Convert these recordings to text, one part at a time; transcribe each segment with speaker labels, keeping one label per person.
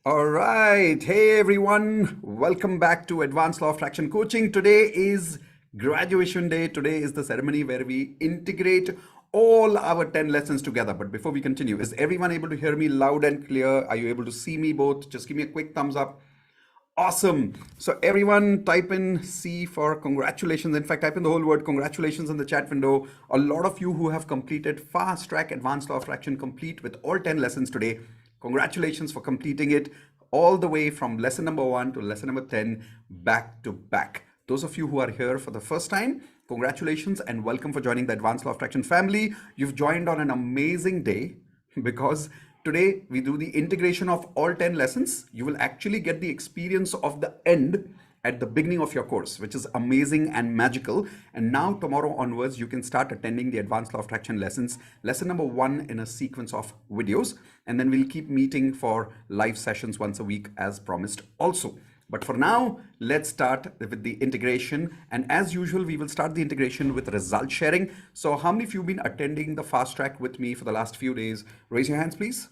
Speaker 1: All right. Hey, everyone. Welcome back to Advanced Law of Attraction Coaching. Today is graduation day. Today is the ceremony where we integrate all our 10 lessons together. But before we continue, is everyone able to hear me loud and clear? Are you able to see me both? Just give me a quick thumbs up. Awesome. So everyone type in C for congratulations. In fact, type in the whole word congratulations in the chat window. A lot of you who have completed Fast Track Advanced Law of Attraction complete with all 10 lessons today. Congratulations for completing it all the way from lesson number 1 to lesson number 10 back to back. Those of you who are here for the first time, congratulations and welcome for joining the Advanced Law of Attraction family. You've joined on an amazing day because today we do the integration of all 10 lessons. You will actually get the experience of the end at the beginning of your course, which is amazing and magical. And now tomorrow onwards, you can start attending the Advanced Law of Attraction lessons, lesson number 1 in a sequence of videos. And then we'll keep meeting for live sessions once a week as promised also. But for now, let's start with the integration. And as usual, we will start the integration with result sharing. So how many of you have been attending the fast track with me for the last few days? Raise your hands, please.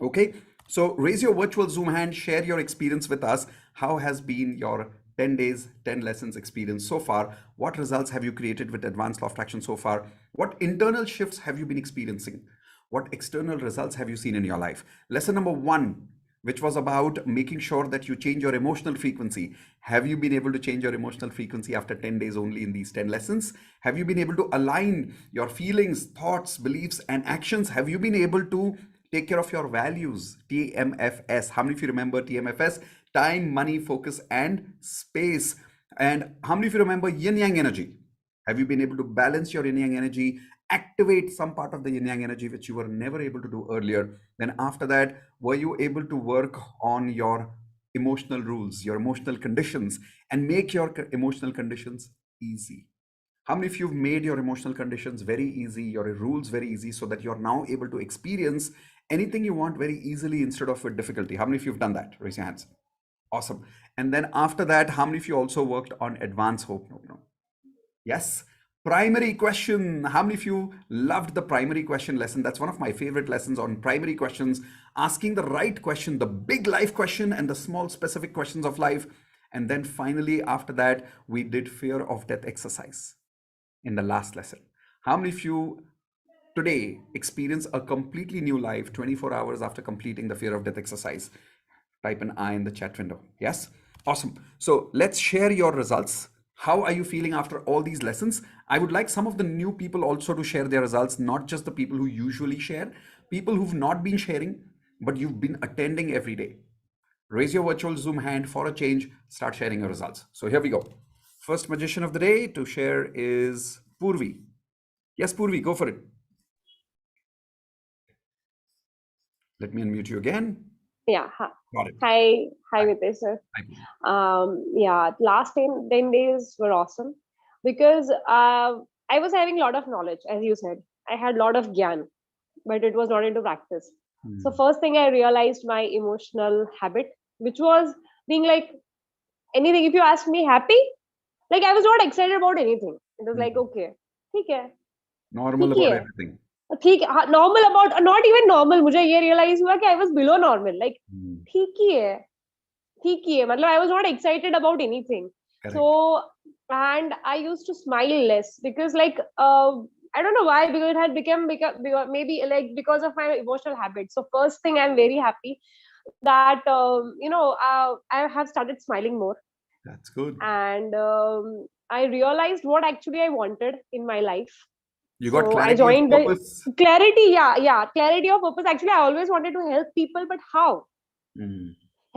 Speaker 1: Okay, so raise your virtual Zoom hand, share your experience with us. How has been your 10 days, 10 lessons experience so far? What results have you created with Advanced Law of Attraction so far? What internal shifts have you been experiencing? What external results have you seen in your life? Lesson number 1, which was about making sure that you change your emotional frequency. Have you been able to change your emotional frequency after 10 days only in these 10 lessons? Have you been able to align your feelings, thoughts, beliefs, and actions? Have you been able to take care of your values? TMFS. How many of you remember TMFS? Time, money, focus, and space. And how many of you remember yin yang energy? Have you been able to balance your yin yang energy, activate some part of the yin yang energy which you were never able to do earlier? Then after that, were you able to work on your emotional rules, your emotional conditions, and make your emotional conditions easy? How many of you have made your emotional conditions very easy, your rules very easy, so that you're now able to experience anything you want very easily instead of with difficulty? How many of you have done that? Raise your hands. Awesome. And then after that, how many of you also worked on advanced hope? No. Yes. Primary question. How many of you loved the primary question lesson? That's one of my favorite lessons on primary questions, asking the right question, the big life question and the small specific questions of life. And then finally, after that, we did fear of death exercise in the last lesson. How many of you today experience a completely new life 24 hours after completing the fear of death exercise? Type an I in the chat window. Yes? Awesome. So let's share your results. How are you feeling after all these lessons? I would like some of the new people also to share their results, not just the people who usually share, people who've not been sharing, but you've been attending every day. Raise your virtual Zoom hand for a change, start sharing your results. So here we go. First magician of the day to share is Purvi. Yes, Purvi, go for it. Let me unmute you again.
Speaker 2: Yeah.
Speaker 1: Got it.
Speaker 2: Hi, Mitesh sir. Yeah, last 10 days were awesome because I was having a lot of knowledge, as you said. I had a lot of gyan, but it was not into practice. So first thing I realized my emotional habit, which was being like anything. If you ask me happy, like I was not excited about anything. It was like, okay, ठीक है,
Speaker 1: Normal
Speaker 2: ठीक ही
Speaker 1: about
Speaker 2: है.
Speaker 1: everything.
Speaker 2: ठीक normal about not even normal मुझे ये realise हुआ कि I was below normal like ठीक ही है मतलब I was not excited about anything so and I used to smile less because like I don't know why because it had become maybe like because of my emotional habits. So first thing I'm very happy that I have started smiling more.
Speaker 1: That's good.
Speaker 2: And I realized what actually I wanted in my life.
Speaker 1: You
Speaker 2: So
Speaker 1: got
Speaker 2: I
Speaker 1: clarity of
Speaker 2: joined the
Speaker 1: purpose.
Speaker 2: clarity. Yeah, clarity of purpose. Actually, I always wanted to help people, but how?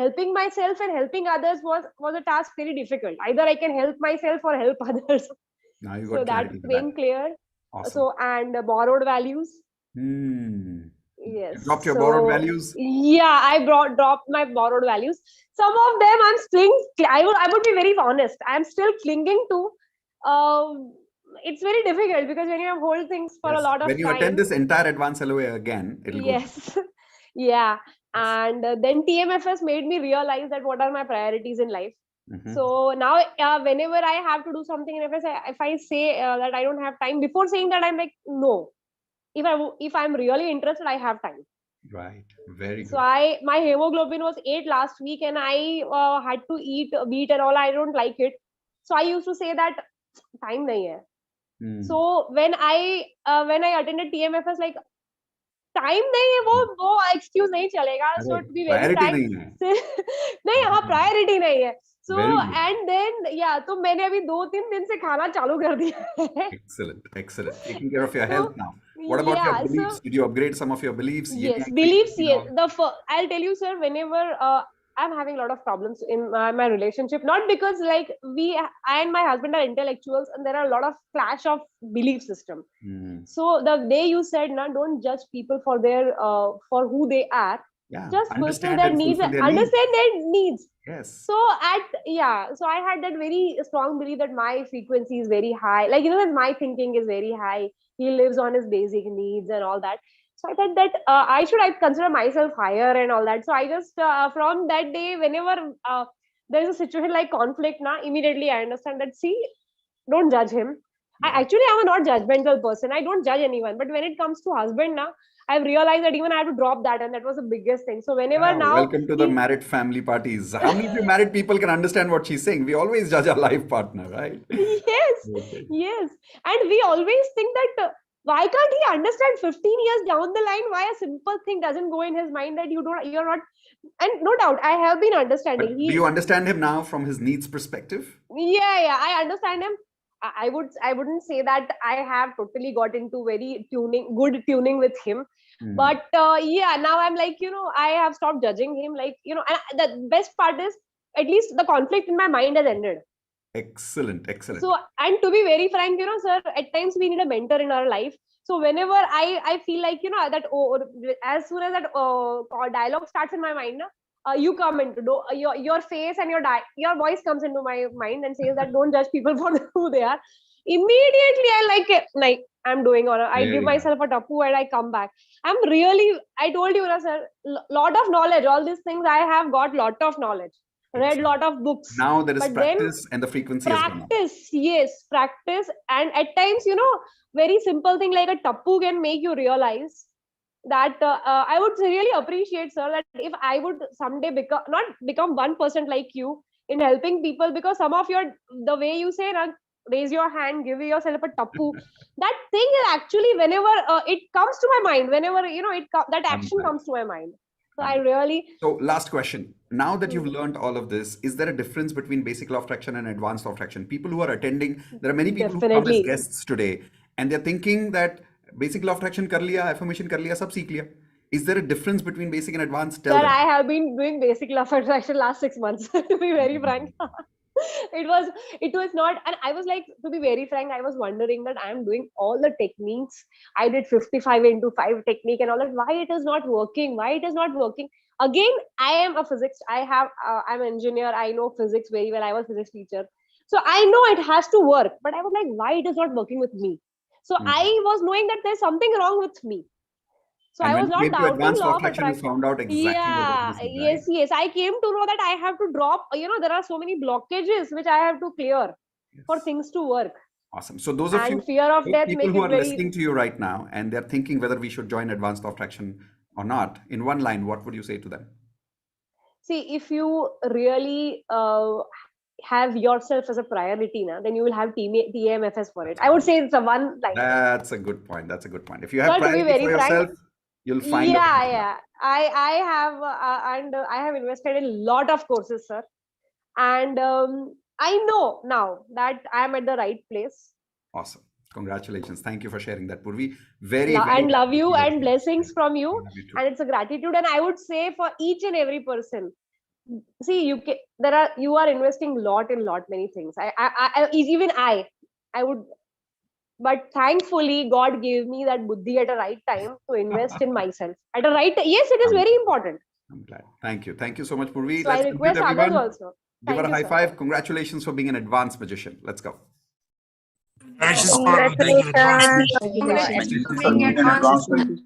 Speaker 2: Helping myself and helping others was a task very difficult. Either I can help myself or help others.
Speaker 1: Now you
Speaker 2: So
Speaker 1: got
Speaker 2: that
Speaker 1: clarity for
Speaker 2: became
Speaker 1: that.
Speaker 2: clear.
Speaker 1: Awesome.
Speaker 2: So and borrowed values.
Speaker 1: You
Speaker 2: Yes.
Speaker 1: dropped your
Speaker 2: So
Speaker 1: borrowed values.
Speaker 2: yeah, I dropped my borrowed values. Some of them I'm still. I would be very honest. I'm still clinging to. Um, it's very difficult because when you have hold things for a
Speaker 1: Yes.
Speaker 2: lot of
Speaker 1: When you attend
Speaker 2: time.
Speaker 1: this entire advanced LOA again, it'll go through.
Speaker 2: Yes. Yeah.
Speaker 1: Yes.
Speaker 2: And then TMFS made me realize that what are my priorities in life. So now whenever I have to do something in FS, if I say that I don't have time, before saying that I'm like, no. If I'm really interested, I have time.
Speaker 1: Right. Very
Speaker 2: So
Speaker 1: good.
Speaker 2: my hemoglobin was 8 last week, and I had to eat wheat and all. I don't like it. So I used to say that time nahi hai.
Speaker 1: Hmm.
Speaker 2: So when I attended TMFS, like time नहीं है, वो excuse नहीं चलेगा.
Speaker 1: अरे
Speaker 2: so to be very
Speaker 1: priority
Speaker 2: frank,
Speaker 1: नहीं है.
Speaker 2: नहीं, हाँ, प्रायोरिटी नहीं है. So
Speaker 1: very good.
Speaker 2: And then या तो मैंने अभी 2-3 दिन से खाना चालू कर दिया है.
Speaker 1: Excellent. Excellent. Taking care of your
Speaker 2: so
Speaker 1: health now. What about your
Speaker 2: या सो
Speaker 1: beliefs? Did you upgrade some of your beliefs? Yin
Speaker 2: yes,
Speaker 1: yang
Speaker 2: beliefs,
Speaker 1: frequency and
Speaker 2: yes.
Speaker 1: all?
Speaker 2: I'll tell you, sir, whenever I'm having a lot of problems in my relationship, not because like I and my husband are intellectuals, and there are a lot of clash of belief system.
Speaker 1: Hmm.
Speaker 2: So the day you said, "Na, don't judge people for their for who they are.
Speaker 1: Yeah.
Speaker 2: Just fulfill
Speaker 1: Understand
Speaker 2: their
Speaker 1: and
Speaker 2: needs,
Speaker 1: fulfill their needs.
Speaker 2: understand their needs."
Speaker 1: Yes.
Speaker 2: So so I had that very strong belief that my frequency is very high. Like, that my thinking is very high. He lives on his basic needs and all that. So I thought that I consider myself higher and all that. So I just from that day, whenever there is a situation like conflict, na, immediately I understand that. See, don't judge him. I
Speaker 1: Yeah.
Speaker 2: actually am a not judgmental person. I don't judge anyone. But when it comes to husband, now I've realized that even I have to drop that, and that was the biggest thing. So whenever
Speaker 1: Yeah.
Speaker 2: now
Speaker 1: Welcome to the
Speaker 2: he
Speaker 1: married family parties. How many of you married people can understand what she's saying? We always judge our life partner, right?
Speaker 2: yes,
Speaker 1: Okay.
Speaker 2: yes, and we always think that why can't he understand 15 years down the line why a simple thing doesn't go in his mind that you're not. And no doubt I have been understanding.
Speaker 1: But do
Speaker 2: He
Speaker 1: you understand him now from his needs perspective?
Speaker 2: Yeah, I understand him. I wouldn't say that I have totally got into very good tuning with him,
Speaker 1: Hmm.
Speaker 2: but yeah, now I'm like, I have stopped judging him, like, and the best part is at least the conflict in my mind has ended.
Speaker 1: Excellent.
Speaker 2: So,
Speaker 1: Excellent.
Speaker 2: and to be very frank, sir, at times we need a mentor in our life. So whenever I feel like, that, as soon as that dialogue starts in my mind, na, you come into your face and your voice comes into my mind and says that don't judge people for who they are. Immediately I like it, like I'm doing, or I give
Speaker 1: Very good.
Speaker 2: myself a tapu and I come back. I told you, na, sir, lot of knowledge, all these things I have got lot of knowledge, read
Speaker 1: Excellent.
Speaker 2: lot of books,
Speaker 1: Now there is
Speaker 2: but then
Speaker 1: practice and the frequency has gone up.
Speaker 2: practice, yes, practice. And at times, very simple thing like a tappu can make you realize that I would really appreciate, sir, that if I would someday not become 1% like you in helping people, because some of your the way you say, na, raise your hand, give yourself a tappu, that thing is actually whenever it comes to my mind, whenever that
Speaker 1: I'm
Speaker 2: action
Speaker 1: glad.
Speaker 2: comes to my mind. So I
Speaker 1: I'm glad.
Speaker 2: really.
Speaker 1: So, last question. Now that you've
Speaker 2: Hmm,
Speaker 1: learned all of this, is there a difference between basic law of attraction and advanced law of attraction? People who are attending, there are many people who come as
Speaker 2: definitely.
Speaker 1: guests today, and they're thinking that basic law of attraction kar liya, affirmation kar liya, sab seekh liya. Is there a difference between basic and advanced?
Speaker 2: Sir,
Speaker 1: Tell them.
Speaker 2: I have been doing basic love attraction last 6 months, to be very frank. it was it was not, and I was like, to be very frank, I was wondering that I am doing all the techniques. I did 55 into 5 technique and all that. Why it is not working? Why it is not working? Again, I am a physics. I'm an engineer. I know physics very well. I was a physics teacher. So I know it has to work. But I was like, why it is not working with me? So I
Speaker 1: Mhm.
Speaker 2: was knowing that there's something wrong with me. So
Speaker 1: And
Speaker 2: I
Speaker 1: when
Speaker 2: was
Speaker 1: you
Speaker 2: not
Speaker 1: came to
Speaker 2: doubting
Speaker 1: advanced law
Speaker 2: law
Speaker 1: of
Speaker 2: of
Speaker 1: attraction, you
Speaker 2: attraction.
Speaker 1: found out exactly what was
Speaker 2: Yeah,
Speaker 1: missing,
Speaker 2: yes,
Speaker 1: right?
Speaker 2: yes. I came to know that I have to drop, there are so many blockages which I have to clear for
Speaker 1: Yes.
Speaker 2: things to work.
Speaker 1: Awesome. So those of
Speaker 2: And
Speaker 1: you,
Speaker 2: fear of
Speaker 1: those
Speaker 2: death
Speaker 1: people
Speaker 2: make
Speaker 1: who
Speaker 2: it
Speaker 1: are
Speaker 2: very.
Speaker 1: listening to you right now and they're thinking whether we should join advanced law of attraction or not, in one line, what would you say to them?
Speaker 2: See, if you really have yourself as a priority, na, then you will have TMFS for it.
Speaker 1: That's a
Speaker 2: I would
Speaker 1: good.
Speaker 2: say it's a one line.
Speaker 1: That's a good point. That's a good point. If you have
Speaker 2: So to be
Speaker 1: priority for
Speaker 2: very frank,
Speaker 1: yourself, you'll find a way
Speaker 2: yeah,
Speaker 1: to that.
Speaker 2: yeah. I have and I have invested in a lot of courses, sir. And I know now that I am at the right place.
Speaker 1: Awesome. Congratulations. Thank you for sharing that, Purvi. Very, very
Speaker 2: And love
Speaker 1: happy to
Speaker 2: you
Speaker 1: hear
Speaker 2: and
Speaker 1: that.
Speaker 2: blessings from
Speaker 1: I
Speaker 2: you.
Speaker 1: love you too.
Speaker 2: And it's a gratitude. And I would say for each and every person, see, you are investing lot in lot many things. Even I would, but thankfully God gave me that buddhi at a right time to invest in myself at a right. Yes, it is
Speaker 1: I'm,
Speaker 2: very important.
Speaker 1: I'm glad. Thank you. Thank you so much, Purvi.
Speaker 2: So I
Speaker 1: Let's complete
Speaker 2: request others
Speaker 1: everyone.
Speaker 2: also.
Speaker 1: Give her
Speaker 2: Thank
Speaker 1: a
Speaker 2: you,
Speaker 1: high
Speaker 2: sir.
Speaker 1: five. Congratulations for being an advanced magician. Let's go.
Speaker 3: Congratulations for being an advanced
Speaker 4: Congratulations.
Speaker 3: magician.
Speaker 4: Congratulations for being an advanced magician.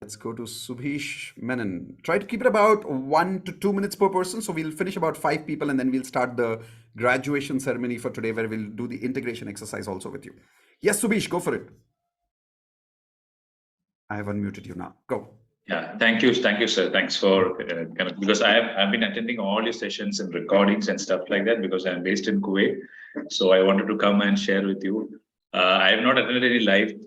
Speaker 1: Let's go to Subhish Menon. Try to keep it about 1 to 2 minutes per person. So we'll finish about 5 people and then we'll start the graduation ceremony for today where we'll do the integration exercise also with you. Yes, Subhish, go for it. I have unmuted you now. Go.
Speaker 4: Yeah, thank you, sir. Thanks for because I've been attending all your sessions and recordings and stuff like that because I'm based in Kuwait, so I wanted to come and share with you. I have not attended any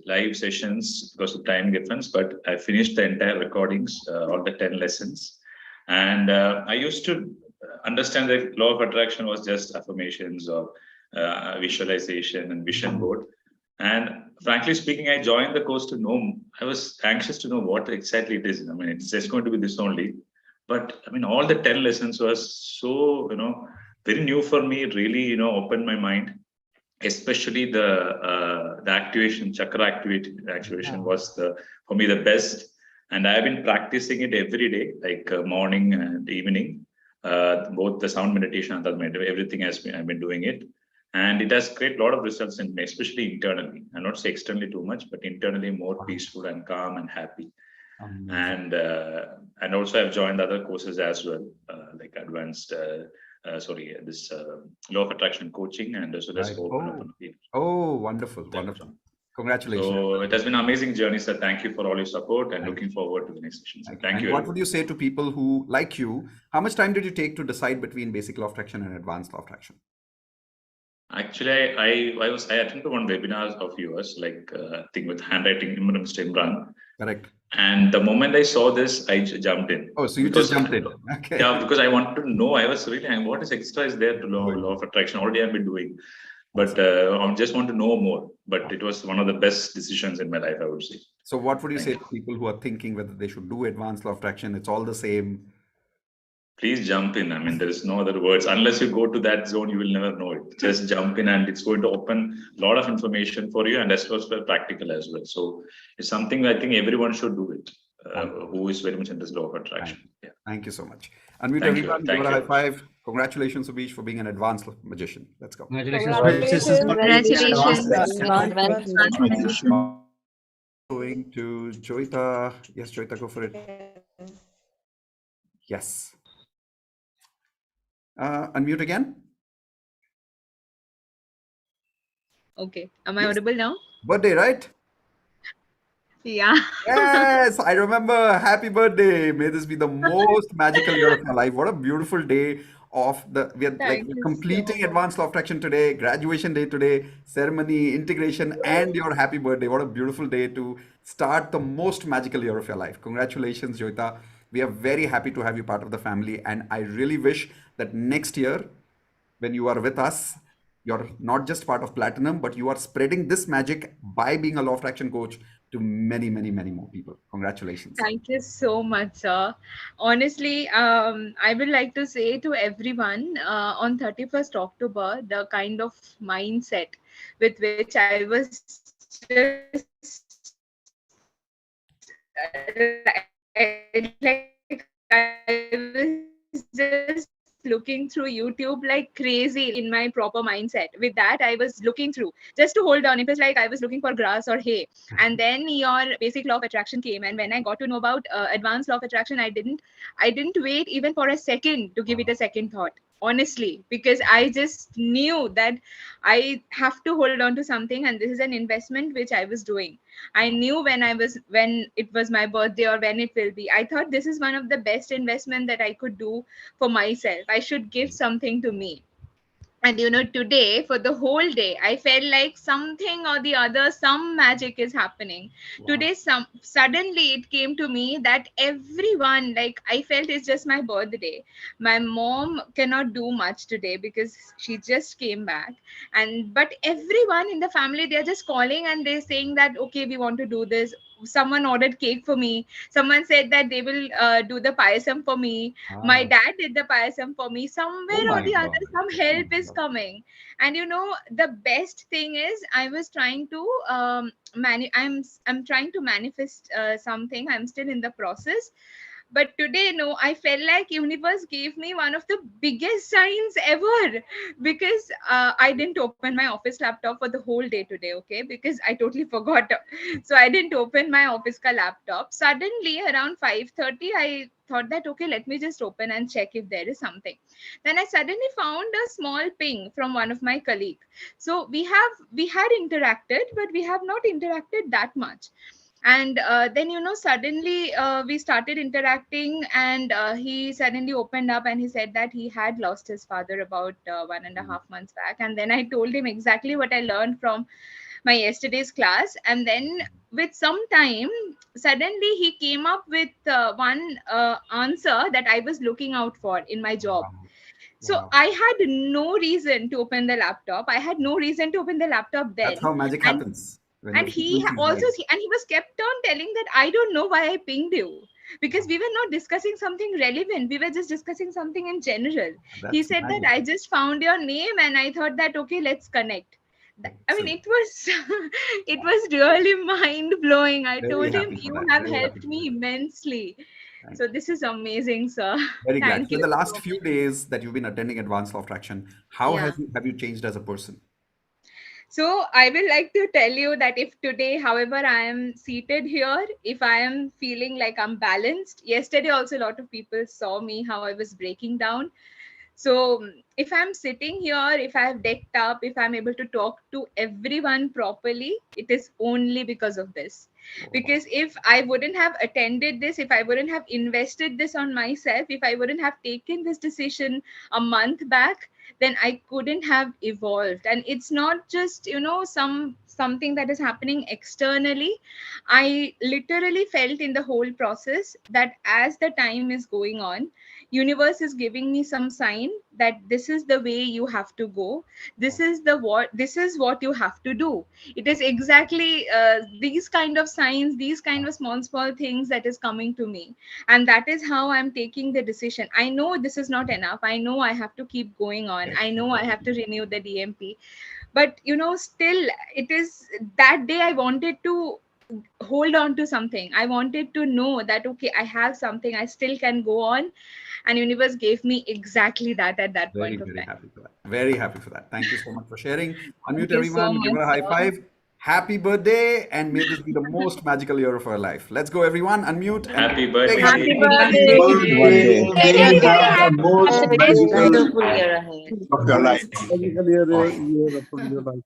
Speaker 4: live sessions because of time difference, but I finished the entire recordings, all the 10 lessons, and I used to understand that law of attraction was just affirmations or visualization and vision board. And frankly speaking, I joined the course to know, I was anxious to know what exactly it is. I mean, it's just going to be this only. But I mean, all the 10 lessons was so, very new for me. It really, opened my mind, especially the activation, chakra activation was for me the best. And I've been practicing it every day, like morning and evening, both the sound meditation and the meditation, everything I've been doing it. And it has created a lot of results in me, especially internally. I not say externally too much, but internally more peaceful and calm and happy. And also I've joined other courses as well, like advanced, this law of attraction coaching, and so that's open up.
Speaker 1: Oh, wonderful, wonderful. Congratulations.
Speaker 4: So it has been an amazing journey, sir. Thank you for all your support and looking forward to the next session. Thank you.
Speaker 1: What would you say to people who, like you, how much time did you take to decide between basic law of attraction and advanced law of attraction?
Speaker 4: Actually, I attended one webinar of yours, like I think with handwriting, Mr. Imran.
Speaker 1: Correct.
Speaker 4: And the moment I saw this, I jumped in.
Speaker 1: Oh, so you just jumped in. Okay.
Speaker 4: Yeah, because I wanted to know. I was really, what is extra is there to law of attraction? Already I've been doing, but I just want to know more. But it was one of the best decisions in my life, I would say.
Speaker 1: So what would you say to people who are thinking whether they should do advanced law of attraction? It's all the same.
Speaker 4: Please jump in. I mean, there is no other words. Unless you go to that zone, you will never know it. Just jump in, and it's going to open a lot of information for you, and as well as practical as well. So it's something I think everyone should do it, who is very much into this law of attraction.
Speaker 1: Yeah. Thank you so much. Unmute everyone. Give a high five. Congratulations, Subish, for being an advanced magician. Let's go.
Speaker 2: Congratulations.
Speaker 1: Going to Joyita. Yes, Joyita, go for it. Yes. Unmute again.
Speaker 5: Okay. Am I audible now?
Speaker 1: Birthday, right?
Speaker 5: Yeah.
Speaker 1: Yes, I remember. Happy birthday. May this be the most magical year of my life. What a beautiful day of we are completing advanced law of attraction today, graduation day today, ceremony, integration, and your happy birthday. What a beautiful day to start the most magical year of your life. Congratulations, Joyita. We are very happy to have you part of the family, and I really wish that next year, when you are with us, you're not just part of Platinum, but you are spreading this magic by being a law of attraction coach to many, many, many more people. Congratulations.
Speaker 5: Thank you so much, sir. Honestly, I would like to say to everyone on 31st October, the kind of mindset with which I was just looking through YouTube like crazy in my proper mindset. With that, I was looking through just to hold on. It was like I was looking for grass or hay. And then your basic law of attraction came. And when I got to know about advanced law of attraction, I didn't wait even for a second to give it a second thought. Honestly, because I just knew that I have to hold on to something, and this is an investment which I was doing. I knew when it was my birthday or when it will be. I thought this is one of the best investment that I could do for myself. I should give something to me. And today for the whole day I felt like something or the other, some magic is happening. Today suddenly it came to me that everyone, like, I felt it's just my birthday. My mom cannot do much today because she just came back, but everyone in the family, they're just calling and they're saying that okay, we want to do this. Someone ordered cake for me. Someone said that they will do the payasam for me. My dad did the payasam for me. Somewhere or the other, some help is coming. And the best thing is I was trying to I'm trying to manifest something. I'm still in the process. But today, no, I felt like universe gave me one of the biggest signs ever, because I didn't open my office laptop for the whole day today, okay, because I totally forgot. So I didn't open my office ka laptop. Suddenly around 5:30, I thought that okay, let me just open and check if there is something. Then I suddenly found a small ping from one of my colleagues. So we had interacted, but we have not interacted that much. And then, suddenly we started interacting, and he suddenly opened up and he said that he had lost his father about 1.5 months back. And then I told him exactly what I learned from my yesterday's class. And then with some time, suddenly he came up with one answer that I was looking out for in my job.
Speaker 1: Wow.
Speaker 5: So
Speaker 1: Wow.
Speaker 5: I had no reason to open the laptop. I had no reason to open the laptop then.
Speaker 1: That's how magic
Speaker 5: and
Speaker 1: happens. When the
Speaker 5: and he
Speaker 1: frequency is
Speaker 5: also
Speaker 1: right.
Speaker 5: and he was kept on telling that I don't know why I pinged you, because we were not discussing something relevant, we were just discussing something in general. He
Speaker 1: That's
Speaker 5: said that
Speaker 1: magic.
Speaker 5: I just found your name and I thought that okay, let's connect. I mean,
Speaker 1: Excellent.
Speaker 5: it was it was really mind blowing. I
Speaker 1: Very
Speaker 5: told him,
Speaker 1: happy for
Speaker 5: you
Speaker 1: that.
Speaker 5: have
Speaker 1: Very happy
Speaker 5: helped
Speaker 1: for
Speaker 5: me
Speaker 1: that.
Speaker 5: immensely.
Speaker 1: Thank
Speaker 5: So
Speaker 1: you.
Speaker 5: this is amazing, sir.
Speaker 1: Very glad.
Speaker 5: Thank
Speaker 1: So
Speaker 5: you
Speaker 1: in the last
Speaker 5: so
Speaker 1: few
Speaker 5: much.
Speaker 1: days that you've been attending Advanced Law of Attraction, how
Speaker 5: Yeah.
Speaker 1: have you changed as a person?
Speaker 5: So I will like to tell you that if today, however, I am seated here, if I am feeling like I'm balanced, yesterday also a lot of people saw me how I was breaking down. So if I'm sitting here, if I have decked up, if I'm able to talk to everyone properly, it is only because of this.
Speaker 1: Oh, wow.
Speaker 5: Because if I wouldn't have attended this, if I wouldn't have invested this on myself, if I wouldn't have taken this decision a month back, then I couldn't have evolved. And it's not just, something that is happening externally. I literally felt in the whole process that as the time is going on, universe is giving me some sign that this is the way you have to go, this is what you have to do. It is exactly these kind of signs, these kind of small things that is coming to me, and that is how I'm taking the decision. I know this is not enough, I know I have to keep going on, I know I have to renew the DMP, but still, it is that day I wanted to hold on to something. I wanted to know that okay, I have something, I still can go on, and universe gave me exactly that at that
Speaker 1: Very,
Speaker 5: point of
Speaker 1: very
Speaker 5: time.
Speaker 1: happy for that. Very happy for that. Thank you so much for sharing.
Speaker 5: Thank
Speaker 1: Unmute
Speaker 5: you so
Speaker 1: everyone, give
Speaker 5: much,
Speaker 1: her a high
Speaker 5: sir.
Speaker 1: five. Happy birthday, and may this be the most magical year of her life. Let's go, everyone. Unmute and
Speaker 4: Happy
Speaker 1: take
Speaker 4: birthday.
Speaker 5: Happy
Speaker 1: it.
Speaker 5: birthday.
Speaker 3: Birthday.
Speaker 6: May
Speaker 3: May you
Speaker 6: you
Speaker 3: have the
Speaker 6: have
Speaker 3: most
Speaker 6: a very
Speaker 3: magical
Speaker 6: wonderful year ahead.
Speaker 3: of your life.
Speaker 7: Magical year of your life.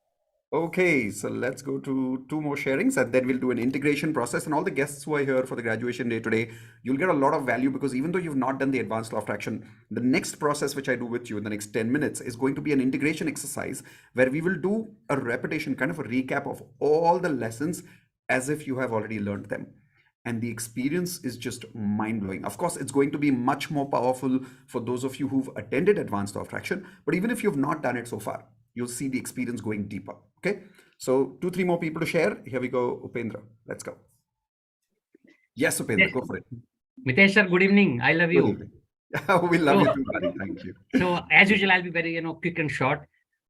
Speaker 1: Okay, so let's go to two more sharings and then we'll do an integration process. And all the guests who are here for the graduation day today, you'll get a lot of value because even though you've not done the advanced law of attraction, the next process which I do with you in the next 10 minutes is going to be an integration exercise where we will do a repetition, kind of a recap of all the lessons as if you have already learned them. And the experience is just mind-blowing. Of course, it's going to be much more powerful for those of you who've attended advanced law of attraction, but even if you've not done it so far, you'll see the experience going deeper. Okay, so 2-3 more people to share. Here we go. Upendra, let's go. Yes, Upendra,
Speaker 8: Yes.
Speaker 1: go for it.
Speaker 8: Mitesh sir, good evening. I love
Speaker 1: Good
Speaker 8: you.
Speaker 1: evening. We love you too, buddy. Thank you.
Speaker 8: So as usual, I'll be very quick and short.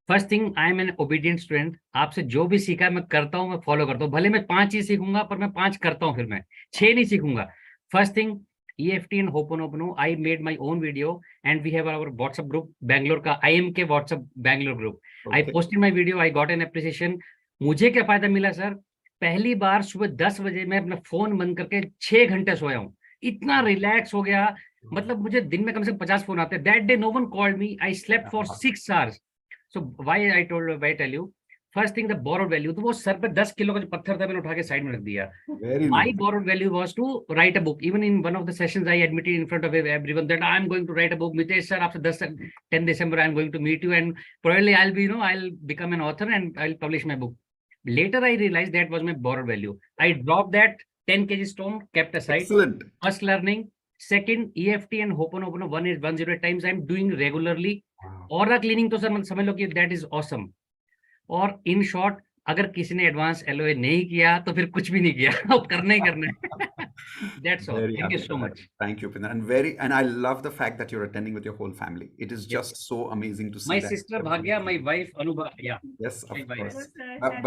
Speaker 8: First thing, I am N obedient student. आपसे जो भी सीखा है मैं करता हूँ, मैं follow करता हूँ. भले मैं 5 ही सीखूंगा पर मैं 5 करता हूँ, फिर मैं 6 नहीं सीखूंगा. First thing, EFT and Ho'oponopono, I made my own video and we have our WhatsApp group, Bangalore का IMK WhatsApp Bangalore group. I posted my video, I got an appreciation. मुझे क्या फायदा मिला सर? पहली बार सुबह 10 बजे मैं अपना फोन बंद करके 6 घंटे सोया हूँ. इतना रिलैक्स हो गया, मतलब मुझे दिन में कम से कम 50 फोन आते हैं. That day no one called me. I slept for 6 hours. So why I tell you, first thing, the borrowed value. तो वो सर पे 10 किलो का जो पत्थर था मैंने उठा के साइड में रख दिया. My borrowed value was to write a book. Even in one of the sessions, I admitted in front of everyone that I'm going to write a book. Mitesh sir, after 10 December, I'm going to meet you and probably I'll be, I'll become an author and I'll publish my book. Later, I realized that was my borrowed value. I dropped that 10 kg stone, kept aside.
Speaker 1: Excellent.
Speaker 8: First learning. Second, EFT and Ho'oponopono 108 times I'm doing regularly. Aura cleaning तो sir समझ लो कि that is awesome. और in short, अगर किसी ने advance LOA नहीं किया तो फिर कुछ भी नहीं किया. अब करना ही करना है. That's all.
Speaker 1: Very
Speaker 8: Thank you
Speaker 1: happy
Speaker 8: so
Speaker 1: for that.
Speaker 8: much.
Speaker 1: Thank you, Upendra. And I love the fact that you're attending with your whole family. It is just so amazing to see
Speaker 8: My
Speaker 1: that.
Speaker 8: sister Bhagya, my wife Anubha. Yeah.
Speaker 1: Yes, of
Speaker 8: My wife.
Speaker 1: course.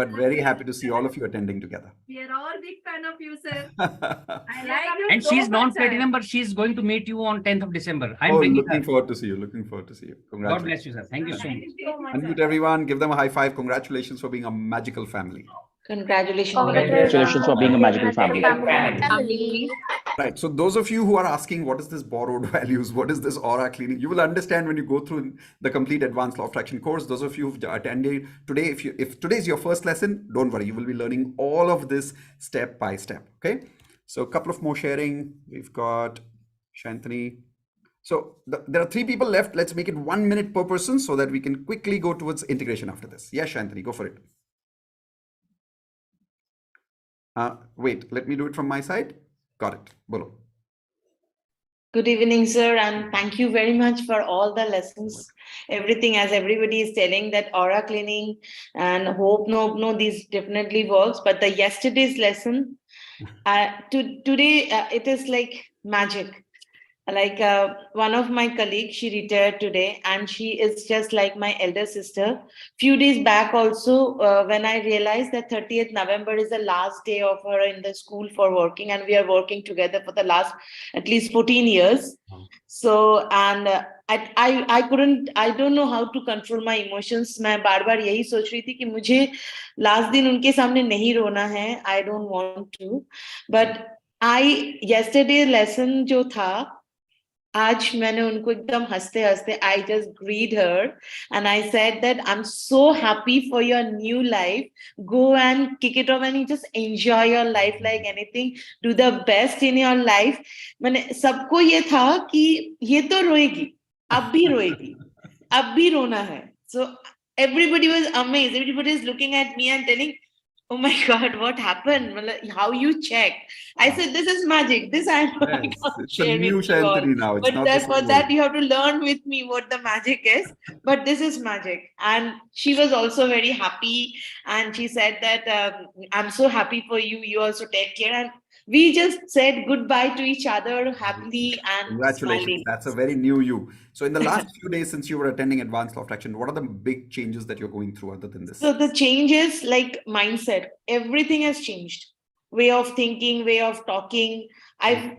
Speaker 1: But very happy to see all of you attending together.
Speaker 9: We are all big fan of you, sir.
Speaker 1: Oh,
Speaker 9: I like you
Speaker 8: And
Speaker 9: so
Speaker 8: she's
Speaker 9: much,
Speaker 8: non-platinum,
Speaker 9: sir.
Speaker 8: but she's going to meet you on 10th of December. I'm bringing
Speaker 1: looking
Speaker 8: her.
Speaker 1: forward to see you. Looking forward to see you.
Speaker 8: God
Speaker 1: Congratulations.
Speaker 8: bless you, sir. Thank you so much.
Speaker 9: Thank you so much,
Speaker 1: Unmute
Speaker 9: sir.
Speaker 1: everyone. Give them a high five. Congratulations for being a magical family.
Speaker 6: Congratulations.
Speaker 10: Congratulations for being a magical family.
Speaker 5: Family.
Speaker 1: Right. So those of you who are asking, what is this borrowed values? What is this aura cleaning? You will understand when you go through the complete advanced law of attraction course. Those of you who've attended today, if today is your first lesson, don't worry. You will be learning all of this step by step. Okay. So a couple of more sharing. We've got Shantini. So there are 3 people left. Let's make it 1 minute per person so that we can quickly go towards integration after this. Yes, Shantini, go for it. Wait, let me do it from my side. Got it. Bolo.
Speaker 6: Good evening, sir, and thank you very much for all the lessons. Everything, as everybody is telling, that aura cleaning and hope, no, these definitely works. But the yesterday's lesson, today, it is like magic. Like one of my colleagues, she retired today, and she is just like my elder sister. Few days back also, when I realized that 30th November is the last day of her in the school for working, and we are working together for the last at least 14 years. So, and I couldn't, I don't know how to control my emotions. मैं बार-बार यही सोच रही थी कि मुझे last दिन उनके सामने नहीं रोना है. I don't want to. But yesterday lesson जो था, आज मैंने उनको एकदम हंसते हंसते I just greet her and I said that I'm so happy for your new life. Go and kick it off and you just enjoy your life like anything. Do the best in your life. मैंने सबको ये था कि ये तो रोएगी, अब भी रोएगी, अब भी रोना है. So everybody was amazed. Everybody is looking at me and telling, oh my God, what happened? How you checked? I said, this is magic. This I know I
Speaker 1: Yes,
Speaker 6: can't
Speaker 1: it's a
Speaker 6: share
Speaker 1: new
Speaker 6: with you all.
Speaker 1: Shantini now. It's
Speaker 6: But
Speaker 1: not the
Speaker 6: for
Speaker 1: same
Speaker 6: that,
Speaker 1: old.
Speaker 6: you have to learn with me what the magic is. But this is magic. And she was also very happy. And she said that, I'm so happy for you. You also take care. And we just said goodbye to each other happily and
Speaker 1: Congratulations.
Speaker 6: smiling.
Speaker 1: That's a very new you. So in the last few days since you were attending advanced law of attraction, what are the big changes that you're going through other than this?
Speaker 6: So the changes like mindset, everything has changed. Way of thinking, way of talking. I've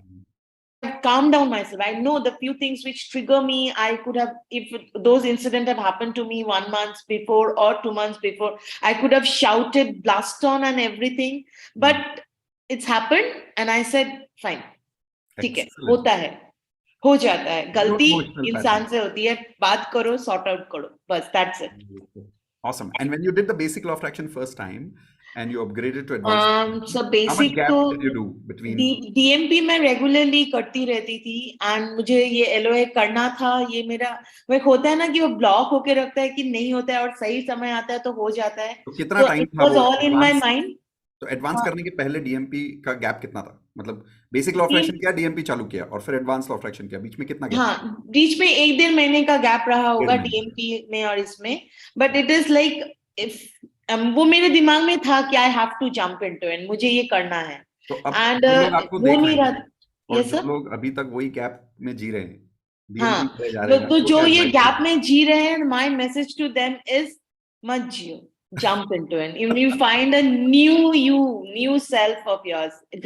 Speaker 6: calmed down myself. I know the few things which trigger me, I could have, if those incidents have happened to me 1 month before or 2 months before, I could have shouted, blast on and everything. But it's happened and I said, fine, ठीक है, होता है, हो जाता है, गलती इंसान से होती है, बात करो, sort out करो, बस, that's it.
Speaker 1: Awesome. And when you did the basic law of attraction first time and you upgraded to advanced,
Speaker 6: so basic,
Speaker 1: how much gap did you do between?
Speaker 6: DMP मैं regularly करती रहती थी and मुझे ये LOA करना था. ये मेरा वो एक होता है ना कि वो block होके रखता है कि नहीं होता है और सही समय आता है तो हो जाता है.
Speaker 1: तो कितना टाइम
Speaker 6: it
Speaker 1: था
Speaker 6: was
Speaker 1: वो
Speaker 6: all in my mind.
Speaker 1: तो एडवांस करने के पहले डीएमपी का गैप कितना था? मतलब बेसिक लॉ ऑफ अट्रैक्शन किया, डीएमपी चालू किया और फिर एडवांस लॉ ऑफ अट्रैक्शन किया, बीच में कितना गैप?
Speaker 6: हाँ, बीच में 1-1.5 महीने का गैप रहा होगा डीएमपी में और इसमें. But it is like if वो मेरे दिमाग में था कि I have to jump into it, मुझे ये करना है.
Speaker 1: तो अब
Speaker 6: एंड
Speaker 1: लोग आपको देख रहे हैं और
Speaker 6: yes,
Speaker 1: जो लोग अभी तक वही गैप में जी रहे हैं,
Speaker 6: हाँ, तो जो ये गैप में जी रहे हैं, my message to them is मत जियो, jump into it. If you find a new self of yours, it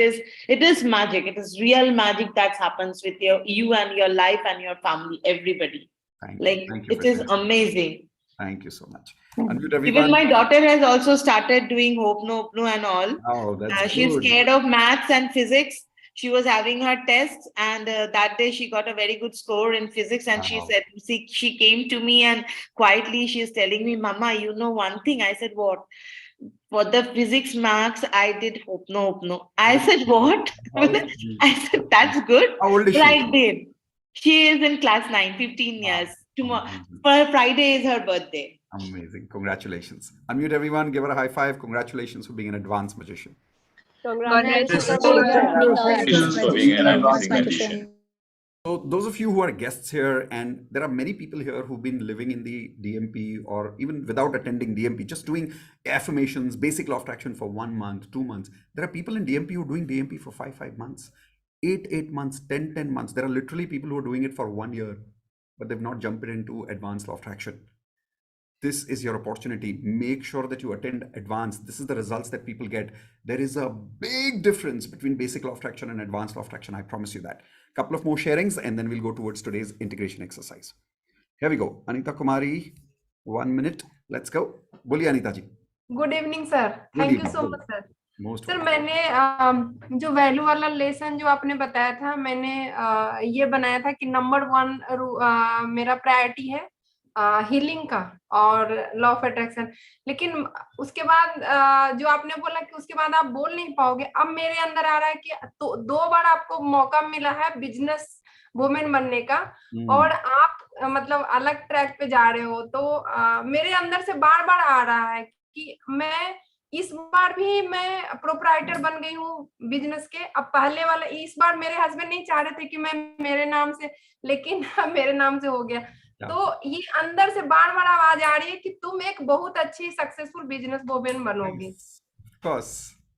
Speaker 6: is magic. It is real magic that happens with you and your life and your family, everybody. Thank you it is amazing.
Speaker 1: Thank you so much. Unmute everyone.
Speaker 6: Even my daughter has also started doing Hope No and all.
Speaker 1: Oh, that's
Speaker 6: she's
Speaker 1: good.
Speaker 6: scared of maths and physics. She was having her tests and that day she got a very good score in physics and she said, she came to me and quietly she's telling me, Mama, you know one thing? I said, what? For the physics marks, I did Hope No. I said, what? I said, that's good.
Speaker 1: How old is she?
Speaker 6: I did. She is in class 9, 15 years. Tomorrow, Friday is her birthday.
Speaker 1: Amazing. Congratulations. Unmute everyone. Give her a high five. Congratulations for being an advanced magician.
Speaker 5: Congratulations
Speaker 4: for being an advanced magician.
Speaker 1: So those of you who are guests here, and there are many people here who've been living in the DMP or even without attending DMP, just doing affirmations, basic law of attraction for 1 month, 2 months. There are people in DMP who are doing DMP for 5 months, 8 months, 10 months. There are literally people who are doing it for 1 year, but they've not jumped into advanced law of attraction. This is your opportunity. Make sure that you attend advanced. This is the results that people get. There is a big difference between basic law of attraction and advanced law of attraction. I promise you that. Couple of more sharings and then we'll go towards today's integration exercise. Here we go. Anita Kumari, 1 minute. Let's go. Boli Anita ji.
Speaker 9: Good evening sir, thank you so much sir.
Speaker 1: Most
Speaker 9: sir मैंने जो value वाला lesson जो आपने बताया था, मैंने ये बनाया था कि नंबर 1 मेरा प्रायोरिटी है हीलिंग का और लॉ ऑफ अट्रैक्शन। लेकिन उसके बाद जो आपने बोला कि उसके बाद आप बोल नहीं पाओगे, अब मेरे अंदर आ रहा है कि तो 2 बार आपको मौका मिला है बिजनेस वुमेन बनने का और आप मतलब अलग ट्रैक पे जा रहे हो, तो मेरे अंदर से बार बार आ रहा है कि मैं इस बार भी मैं प्रोप्राइटर बन गई हूँ बिजनेस के। अब पहले वाला इस बार मेरे हस्बैंड नहीं चाह रहे थे कि मैं मेरे नाम से, लेकिन मेरे नाम से हो गया। तो ये अंदर से बार बार आवाज आ रही है कि तुम एक बहुत अच्छी सक्सेसफुल बिजनेस वुमेन बनोगी।
Speaker 1: Of course,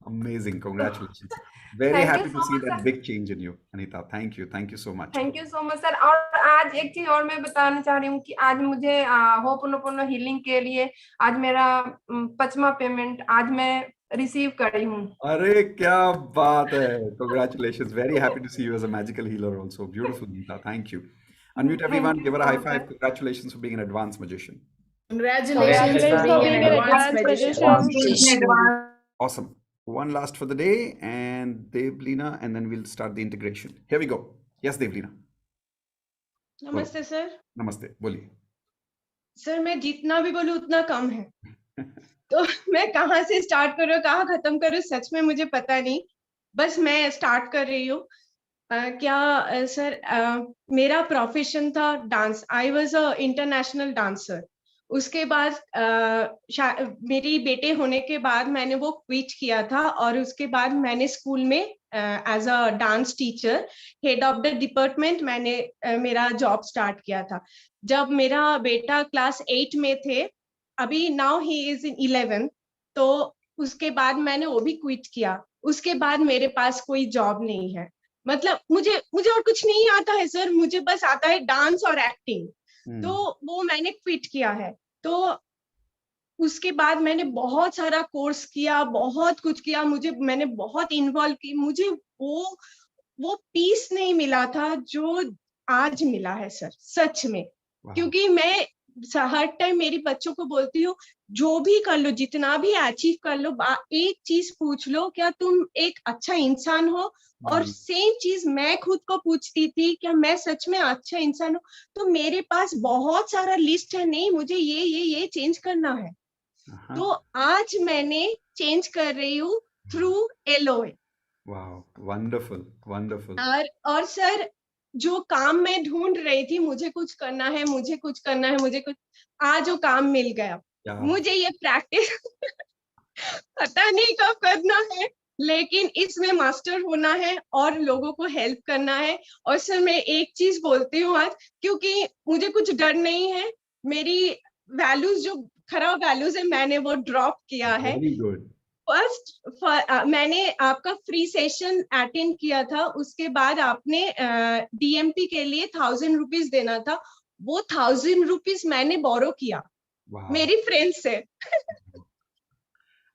Speaker 1: amazing, congratulations. Very
Speaker 9: Thank you
Speaker 1: happy to
Speaker 9: so
Speaker 1: see
Speaker 9: much,
Speaker 1: that
Speaker 9: sir.
Speaker 1: big change in you, Anita. Thank you so much.
Speaker 9: Thank you so much sir. और आज एक चीज और मैं बताना चाह रही हूँ कि आज मुझे होपोनोपोनो हीलिंग के लिए आज मेरा 5वां पेमेंट आज मैं रिसीव करी हूँ।
Speaker 1: अरे क्या बात है! Congratulations. Very happy to see you as a magical healer also. Beautiful, Anita. Thank you. Unmute everyone. Give her a high five. Congratulations for being an advanced magician.
Speaker 6: Congratulations for being an advanced magician.
Speaker 1: Awesome. One last for the day, and Devlina, and then we'll start the integration. Here we go. Yes, Devlina.
Speaker 11: नमस्ते sir.
Speaker 1: नमस्ते, बोलिए।
Speaker 11: Sir मैं जितना भी बोलूं उतना कम है। तो मैं कहाँ से स्टार्ट करूँ कहाँ खत्म करूँ सच में मुझे पता नहीं, बस मैं स्टार्ट कर रही हूँ। सर मेरा प्रोफेशन था dance. I was a international dancer. उसके बाद मेरी बेटे होने के बाद मैंने वो क्विट किया था और उसके बाद मैंने स्कूल में as a dance teacher head of the department मैंने मेरा जॉब स्टार्ट किया था। जब मेरा बेटा क्लास 8 में थे, अभी नाउ ही इज इन 11, तो उसके बाद मैंने वो भी क्विट किया। उसके बाद मेरे पास कोई जॉब नहीं है। मतलब मुझे और कुछ नहीं आता है सर, मुझे बस आता है डांस और एक्टिंग। तो वो मैंने क्विट किया है। तो उसके बाद मैंने बहुत सारा कोर्स किया, बहुत कुछ किया, मैंने बहुत इन्वॉल्व की। मुझे वो पीस नहीं मिला था जो आज मिला है सर, सच में। क्योंकि मैं हर टाइम मेरी बच्चों को बोलती हूँ, जो भी कर लो, जितना भी अचीव कर लो, एक चीज पूछ लो, क्या तुम एक अच्छा इंसान हो? और सेम चीज मैं खुद को पूछती थी, क्या मैं सच में अच्छा इंसान हूँ? तो मेरे पास बहुत सारा लिस्ट है, नहीं मुझे ये चेंज करना है। तो आज मैंने चेंज कर रही हूँ through LOA।
Speaker 1: Wow, wonderful, wonderful.
Speaker 11: और सर जो काम मैं ढूंढ रही थी, मुझे कुछ करना है, आज वो काम मिल गया। मुझे ये प्रैक्टिस पता नहीं कब करना है, लेकिन इसमें मास्टर होना है और लोगों को हेल्प करना है। और सर मैं एक चीज बोलती हूँ आज, क्योंकि मुझे कुछ डर नहीं है। मेरी वैल्यूज जो खराब वैल्यूज है मैंने वो ड्रॉप किया है। मैंने आपका फ्री सेशन अटेंड किया था, उसके बाद आपने DMP के लिए 1000 रुपीज देना था। वो 1000 रुपीज मैंने बोरो किया मेरी फ्रेंड से।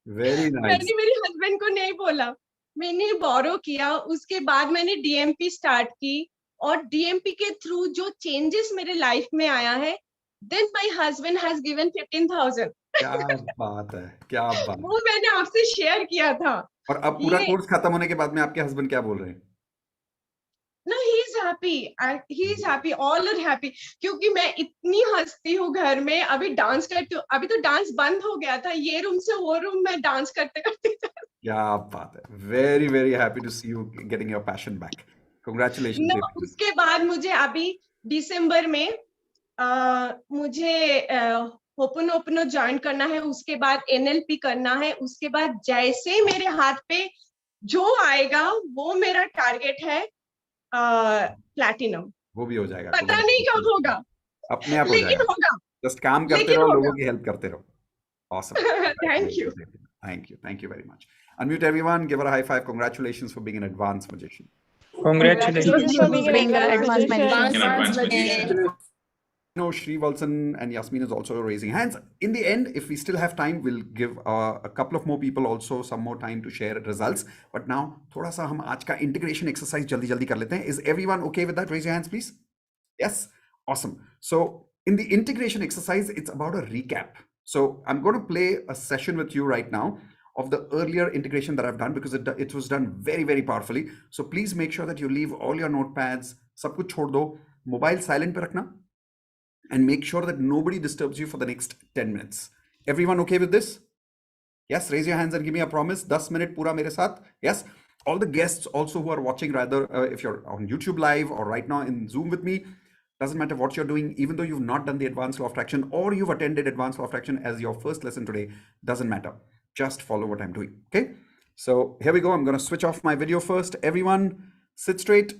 Speaker 1: Very nice.
Speaker 11: मैंने मेरे हस्बैंड को नहीं बोला, मैंने बोरो किया। उसके बाद मैंने DMP स्टार्ट की और DMP के थ्रू जो चेंजेस मेरे लाइफ में आया है, then my husband has given 15,000।
Speaker 1: क्या बात है, क्या बात।
Speaker 11: वो मैंने आपसे शेयर किया था।
Speaker 1: और अब पूरा कोर्स खत्म होने के बाद में आपके हस्बैंड क्या बोल रहे हैं?
Speaker 11: No, he is happy, all are happy, क्योंकि मैं इतनी हंसती हूँ घर में। अभी डांस करती हूँ, अभी तो डांस बंद हो गया था, ये रूम से वो रूम में डांस करते करते।
Speaker 1: क्या बात है, very very happy to see you getting your passion back. Congratulations.
Speaker 11: उसके बाद मुझे अभी दिसंबर में मुझे होपोनोपोनो ज्वाइन करना है, उसके बाद NLP करना है। उसके बाद जैसे मेरे हाथ पे जो आएगा वो मेरा टारगेट है प्लैटिनम।
Speaker 1: वो भी हो जाएगा,
Speaker 11: पता नहीं कब होगा,
Speaker 1: अपने आप हो
Speaker 11: लेकिन
Speaker 1: जाएगा।
Speaker 11: होगा।
Speaker 1: जस्ट काम करते रहो, लोगों की हेल्प करते रहो। Awesome.
Speaker 11: Thank you.
Speaker 1: Thank you very much. Unmute everyone, give her a high five. Congratulations for being an advanced magician.
Speaker 3: Congratulations
Speaker 2: for being an advanced magician.
Speaker 1: No, Shri Walson and Yasmin is also raising hands. In the end, if we still have time, we'll give a couple of more people also some more time to share results. But now, थोड़ा सा हम आज का integration exercise जल्दी कर लेते हैं. Is everyone okay with that? Raise your hands, please. Yes? Awesome. So, in the integration exercise, it's about a recap. So I'm going to play a session with you right now of the earlier integration that I've done, because it was done very, very powerfully. So please make sure that you leave all your notepads, सब कुछ छोड़ दो, mobile silent पे रखना, and make sure that nobody disturbs you for the next 10 minutes. Everyone okay with this? Yes, raise your hands and give me a promise. 10 minute pura mere saath. Yes. All the guests also who are watching, rather if you're on YouTube live or right now in Zoom with me, doesn't matter what you're doing, even though you've not done the advanced law of attraction or you've attended advanced law of attraction as your first lesson today, doesn't matter. Just follow what I'm doing. Okay. So here we go. I'm going to switch off my video first. Everyone sit straight.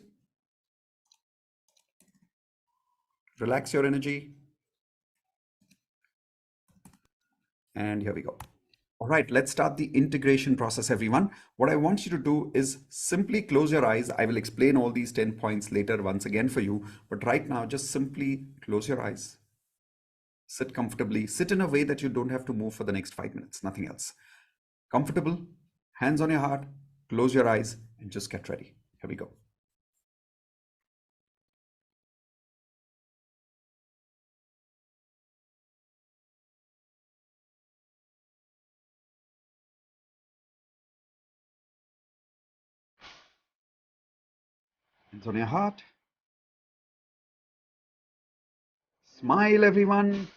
Speaker 1: Relax your energy. And here we go. All right, let's start the integration process, everyone. What I want you to do is simply close your eyes. I will explain all these 10 points later once again for you. But right now, just simply close your eyes. Sit comfortably. Sit in a way that you don't have to move for the next 5 minutes, nothing else. Comfortable, hands on your heart, close your eyes, and just get ready. Here we go. Hands on your heart. Smile, everyone.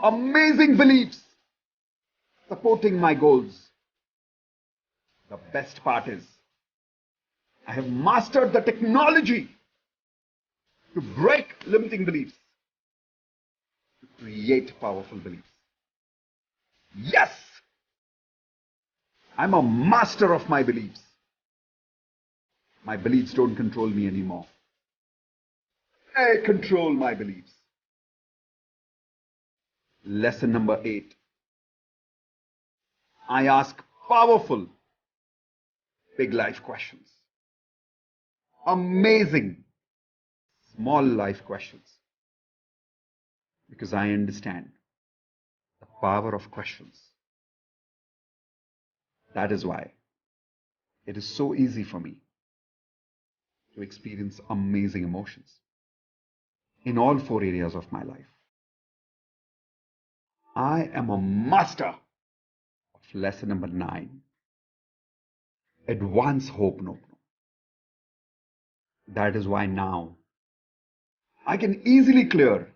Speaker 1: amazing beliefs supporting my goals. The best part is, I have mastered the technology to break limiting beliefs, to create powerful beliefs. Yes, I'm a master of my beliefs. My beliefs don't control me anymore. I control my beliefs. Lesson number 8. I ask powerful, big life questions. Amazing, small life questions. Because I understand the power of questions. That is why it is so easy for me to experience amazing emotions in all 4 areas of my life. I am a master of lesson number 9. Advance hope no. That is why now I can easily clear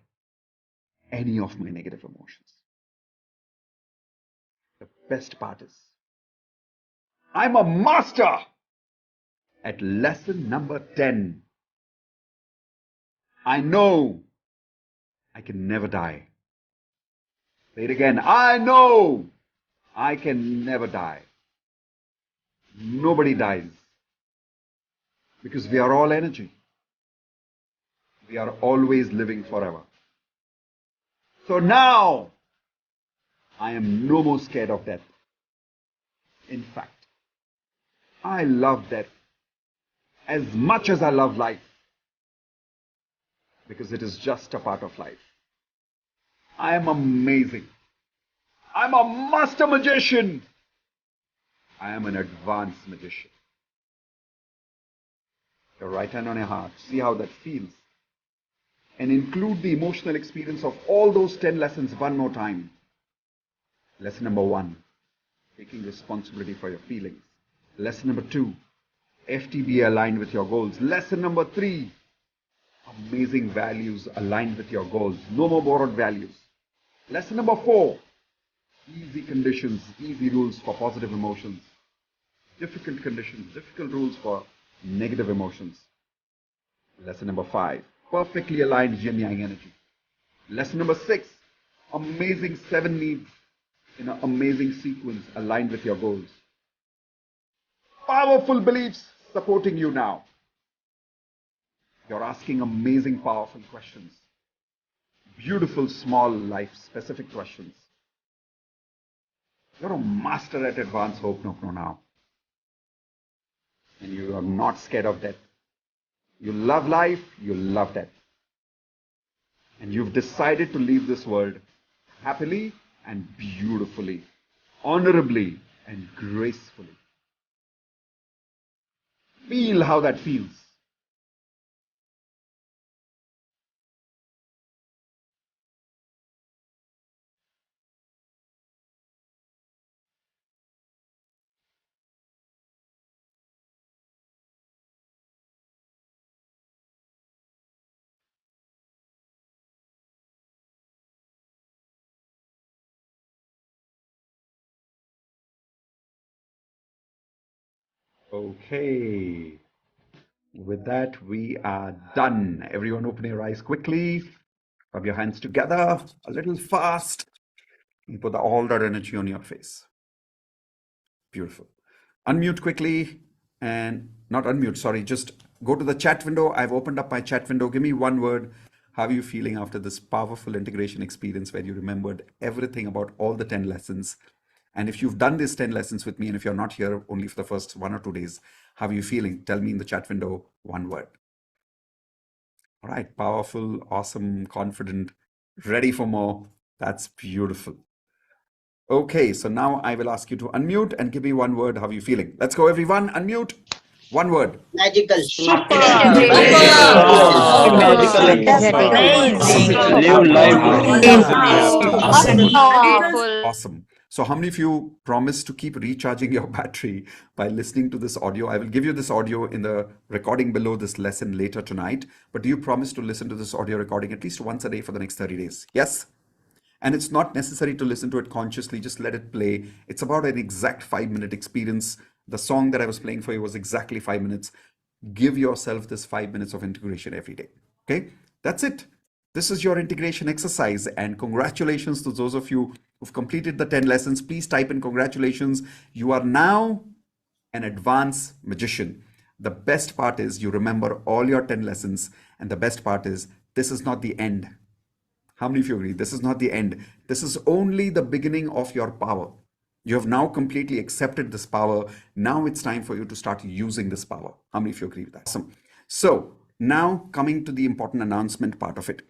Speaker 1: any of my negative emotions. The best part is, I'm a master at lesson number 10. I know I can never die. Say it again. I know I can never die. Nobody dies. Because we are all energy. We are always living forever. So now, I am no more scared of death. In fact, I love death as much as I love life. Because it is just a part of life. I am amazing. I'm a master magician. I am an advanced magician. Your right hand on your heart. See how that feels. And include the emotional experience of all those 10 lessons one more time. Lesson number 1, taking responsibility for your feelings. Lesson number 2, FTB aligned with your goals. Lesson number 3, amazing values aligned with your goals. No more borrowed values. Lesson number 4, easy conditions, easy rules for positive emotions. Difficult conditions, difficult rules for negative emotions. Lesson number 5, perfectly aligned yin yang energy. Lesson number 6, amazing 7 needs in an amazing sequence aligned with your goals. Powerful beliefs supporting you now. You're asking amazing, powerful questions. Beautiful, small, life-specific questions. You're a master at advanced Ho'oponopono now. And you are not scared of death. You love life, you love death. And you've decided to leave this world happily and beautifully, honorably and gracefully. Feel how that feels. Okay. With that, we are done. Everyone open your eyes quickly. Rub your hands together a little fast. And put all that energy on your face. Beautiful. Unmute quickly and not unmute, sorry. Just go to the chat window. I've opened up my chat window. Give me one word. How are you feeling after this powerful integration experience where you remembered everything about all the 10 lessons? And if you've done these 10 lessons with me, and if you're not here only for the first 1 or 2 days, how are you feeling? Tell me in the chat window one word. All right, powerful, awesome, confident, ready for more. That's beautiful. Okay, so now I will ask you to unmute and give me one word. How are you feeling? Let's go, everyone. Unmute. One word.
Speaker 12: Magical.
Speaker 10: Amazing.
Speaker 12: Live life.
Speaker 1: Awesome. So how many of you promise to keep recharging your battery by listening to this audio? I will give you this audio in the recording below this lesson later tonight. But do you promise to listen to this audio recording at least once a day for the next 30 days? Yes? And it's not necessary to listen to it consciously, just let it play. It's about an exact 5-minute experience. The song that I was playing for you was exactly 5 minutes. Give yourself this 5 minutes of integration every day. Okay, that's it. This is your integration exercise, and congratulations to those of you who've completed the 10 lessons. Please type in congratulations. You are now an advanced magician. The best part is you remember all your 10 lessons, and the best part is this is not the end. How many of you agree? This is not the end. This is only the beginning of your power. You have now completely accepted this power. Now it's time for you to start using this power. How many of you agree with that? Awesome. So now coming to the important announcement part of it.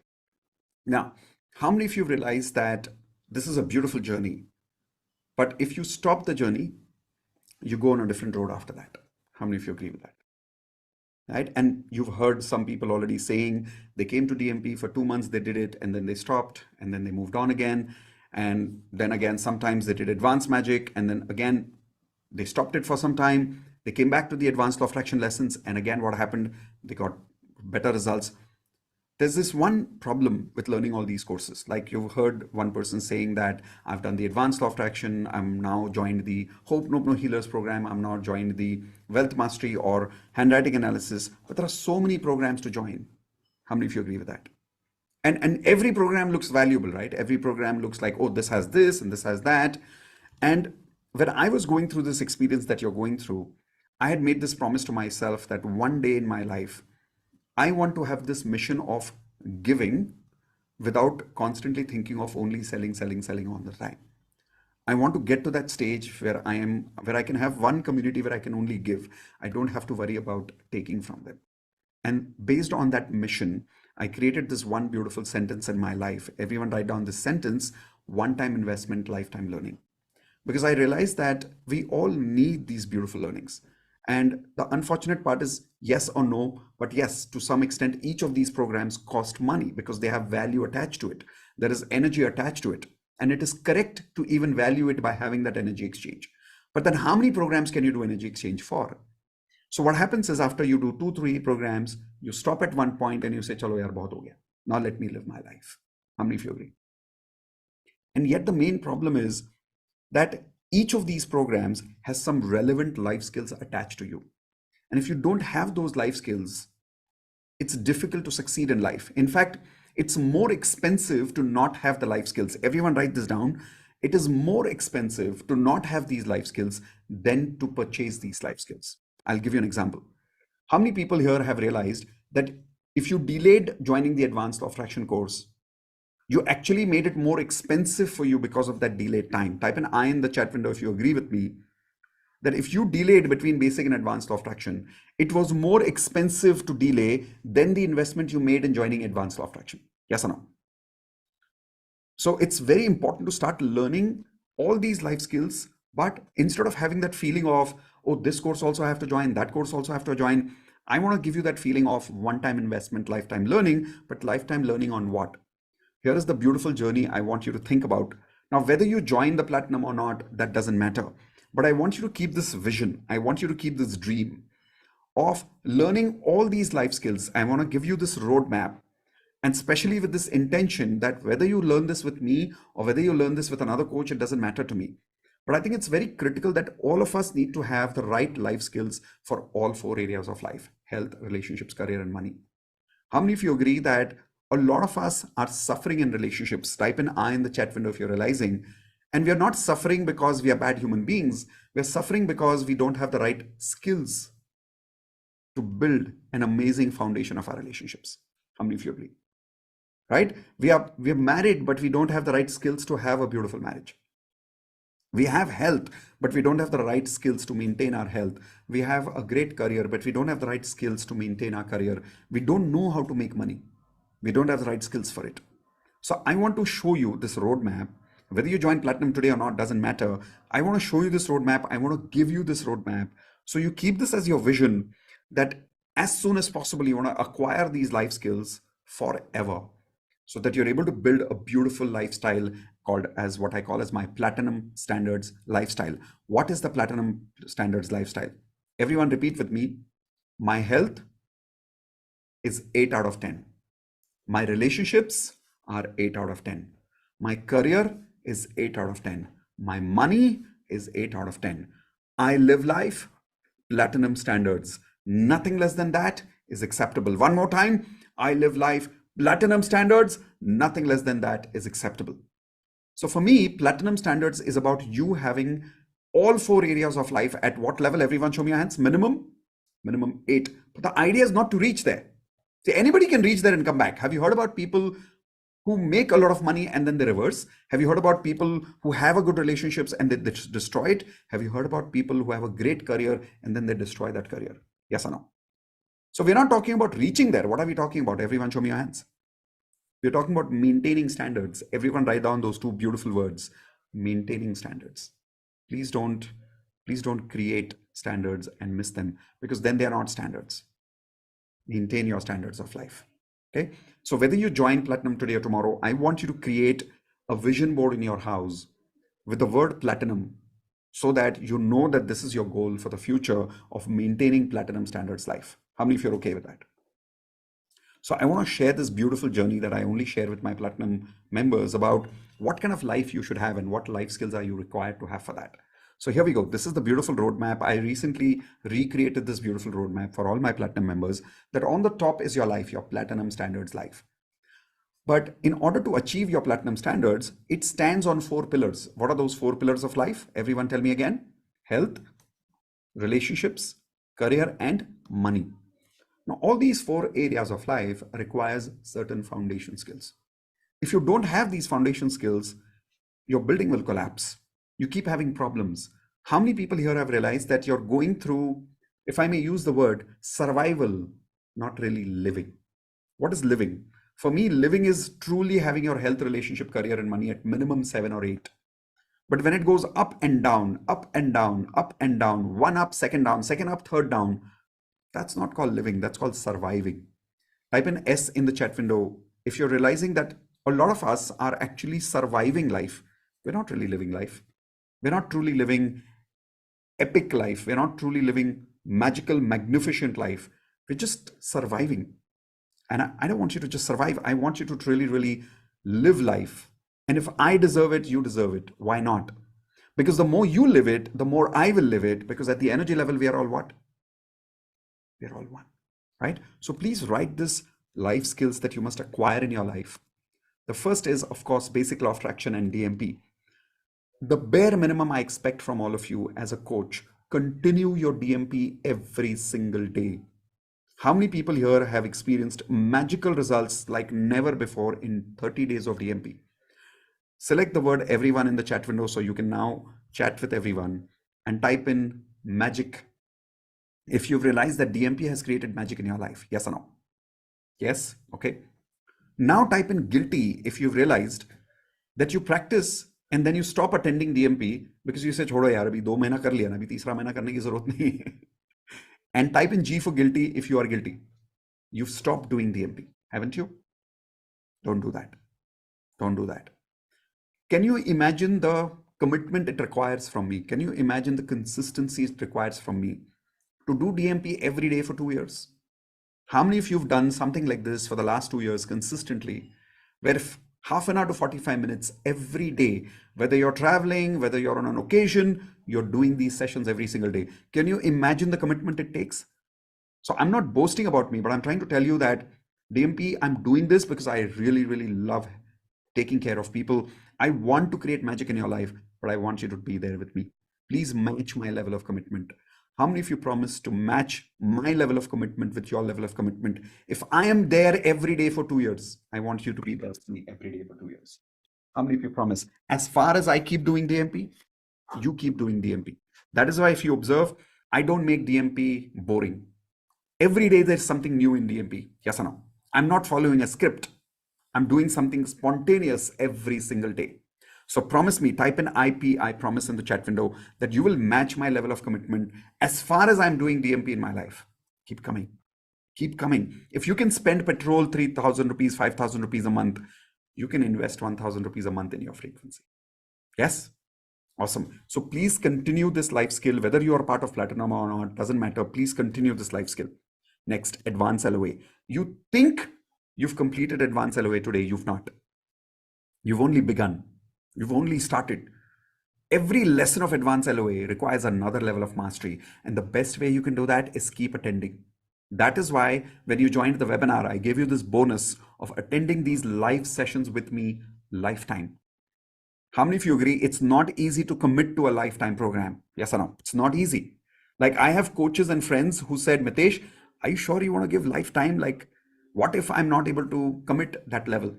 Speaker 1: Now, how many of you realize that this is a beautiful journey, but if you stop the journey, you go on a different road after that? How many of you agree with that? Right? And you've heard some people already saying they came to DMP for 2 months, they did it, and then they stopped, and then they moved on again. And then again, sometimes they did advanced magic, and then again, they stopped it for some time. They came back to the advanced law of attraction lessons, and again, what happened? They got better results. There's this one problem with learning all these courses. Like you've heard one person saying that I've done the advanced law of attraction, I'm now joined the Hope No Healers program, I'm now joined the wealth mastery or handwriting analysis, but there are so many programs to join. How many of you agree with that? And every program looks valuable, right? Every program looks like, oh, this has this and this has that. And when I was going through this experience that you're going through, I had made this promise to myself that one day in my life, I want to have this mission of giving without constantly thinking of only selling all the time. I want to get to that stage where I can have one community where I can only give. I don't have to worry about taking from them. And based on that mission, I created this one beautiful sentence in my life. Everyone write down this sentence: one-time investment, lifetime learning. Because I realized that we all need these beautiful learnings. And the unfortunate part is yes or no, but yes, to some extent, each of these programs cost money because they have value attached to it. There is energy attached to it. And it is correct to even value it by having that energy exchange. But then how many programs can you do energy exchange for? So what happens is after you do 2-3 programs, you stop at one point and you say, chalo yaar, bahut ho gaya. Now let me live my life. How many of you agree? And yet the main problem is that each of these programs has some relevant life skills attached to you. And if you don't have those life skills, it's difficult to succeed in life. In fact, it's more expensive to not have the life skills. Everyone write this down. It is more expensive to not have these life skills than to purchase these life skills. I'll give you an example. How many people here have realized that if you delayed joining the advanced law of attraction course, you actually made it more expensive for you because of that delayed time? Type an I in the chat window if you agree with me that if you delayed between basic and advanced law of attraction, it was more expensive to delay than the investment you made in joining advanced law of attraction. Yes or no? So it's very important to start learning all these life skills, but instead of having that feeling of, oh, this course also I have to join, that course also I have to join, I want to give you that feeling of one-time investment, lifetime learning, but lifetime learning on what? Here is the beautiful journey I want you to think about. Now, whether you join the platinum or not, that doesn't matter. But I want you to keep this vision. I want you to keep this dream of learning all these life skills. I want to give you this roadmap, and especially with this intention that whether you learn this with me or whether you learn this with another coach, it doesn't matter to me. But I think it's very critical that all of us need to have the right life skills for all 4 areas of life: health, relationships, career, and money. How many of you agree that a lot of us are suffering in relationships? Type an I in the chat window if you're realizing. And we are not suffering because we are bad human beings. We're suffering because we don't have the right skills to build an amazing foundation of our relationships. How many of you agree? Right? We are married, but we don't have the right skills to have a beautiful marriage. We have health, but we don't have the right skills to maintain our health. We have a great career, but we don't have the right skills to maintain our career. We don't know how to make money. We don't have the right skills for it. So I want to show you this roadmap. Whether you join platinum today or not doesn't matter. I want to show you this roadmap. I want to give you this roadmap. So you keep this as your vision, that as soon as possible, you want to acquire these life skills forever, so that you're able to build a beautiful lifestyle called as what I call as my platinum standards lifestyle. What is the platinum standards lifestyle? Everyone repeat with me. My health is 8 out of 10. My relationships are 8 out of 10. My career is 8 out of 10. My money is 8 out of 10. I live life, platinum standards. Nothing less than that is acceptable. One more time. I live life, platinum standards. Nothing less than that is acceptable. So for me, platinum standards is about you having all 4 areas of life. At what level? Everyone show me your hands. Minimum 8. But the idea is not to reach there. See, anybody can reach there and come back. Have you heard about people who make a lot of money and then they reverse? Have you heard about people who have a good relationships and they destroy it? Have you heard about people who have a great career and then they destroy that career? Yes or no? So we're not talking about reaching there. What are we talking about? Everyone show me your hands. We're talking about maintaining standards. Everyone write down those 2 beautiful words, maintaining standards. Please don't create standards and miss them, because then they are not standards. Maintain your standards of life. Okay. So whether you join Platinum today or tomorrow, I want you to create a vision board in your house with the word platinum, so that you know that this is your goal for the future of maintaining platinum standards life. How many of you are okay with that? So I want to share this beautiful journey that I only share with my platinum members about what kind of life you should have and what life skills are you required to have for that. So here we go. This is the beautiful roadmap. I recently recreated this beautiful roadmap for all my platinum members, that on the top is your life, your platinum standards life. But in order to achieve your platinum standards, it stands on 4 pillars. What are those 4 pillars of life? Everyone tell me again. Health, relationships, career, and money. Now, all these 4 areas of life requires certain foundation skills. If you don't have these foundation skills, your building will collapse. You keep having problems. How many people here have realized that you're going through, if I may use the word, survival, not really living? What is living? For me, living is truly having your health, relationship, career, and money at minimum 7 or 8. But when it goes up and down, up and down, up and down, one up, second down, second up, third down, that's not called living, that's called surviving. Type in S in the chat window if you're realizing that a lot of us are actually surviving life. We're not really living life. We're not truly living epic life. We're not truly living magical, magnificent life. We're just surviving. And I don't want you to just survive. I want you to really, really live life. And if I deserve it, you deserve it. Why not? Because the more you live it, the more I will live it. Because at the energy level, we are all what? We're all one, right? So please write this life skills that you must acquire in your life. The first is, of course, basic law of attraction and DMP. The bare minimum I expect from all of you as a coach, continue your DMP every single day. How many people here have experienced magical results like never before in 30 days of DMP? Select the word everyone in the chat window so you can now chat with everyone and type in magic. If you've realized that DMP has created magic in your life, yes or no? Yes, okay. Now type in guilty if you've realized that you practice and then you stop attending DMP because you say, छोड़ो यार अभी 2 महीना कर लिया ना, अभी तीसरा महीना करने की जरूरत नहीं है. And type in G for guilty if you are guilty. You've stopped doing DMP, haven't you? Don't do that. Don't do that. Can you imagine the commitment it requires from me? Can you imagine the consistency it requires from me to do DMP every day for 2 years? How many of you have done something like this for the last 2 years consistently, where if half an hour to 45 minutes every day, whether you're traveling, whether you're on an occasion, you're doing these sessions every single day? Can you imagine the commitment it takes? So I'm not boasting about me, but I'm trying to tell you that DMP, I'm doing this because I really, really love taking care of people. I want to create magic in your life, but I want you to be there with me. Please match my level of commitment. How many of you promise to match my level of commitment with your level of commitment? If I am there every day for 2 years, I want you to be there with me every day for 2 years. How many of you promise? As far as I keep doing DMP, you keep doing DMP. That is why if you observe, I don't make DMP boring. Every day there's something new in DMP. Yes or no? I'm not following a script. I'm doing something spontaneous every single day. So promise me, type in IP, I promise in the chat window that you will match my level of commitment as far as I'm doing DMP in my life. Keep coming. Keep coming. If you can spend petrol 3,000 rupees, 5,000 rupees a month, you can invest 1,000 rupees a month in your frequency. Yes? Awesome. So please continue this life skill, whether you are part of Platinum or not, doesn't matter. Please continue this life skill. Next, advanced LOA. You think you've completed advanced LOA today, you've not. You've only begun. You've only started. Every lesson of advanced LOA requires another level of mastery. And the best way you can do that is keep attending. That is why when you joined the webinar, I gave you this bonus of attending these live sessions with me lifetime. How many of you agree it's not easy to commit to a lifetime program? Yes or no? It's not easy. Like I have coaches and friends who said, Mitesh, are you sure you want to give lifetime? Like, what if I'm not able to commit that level?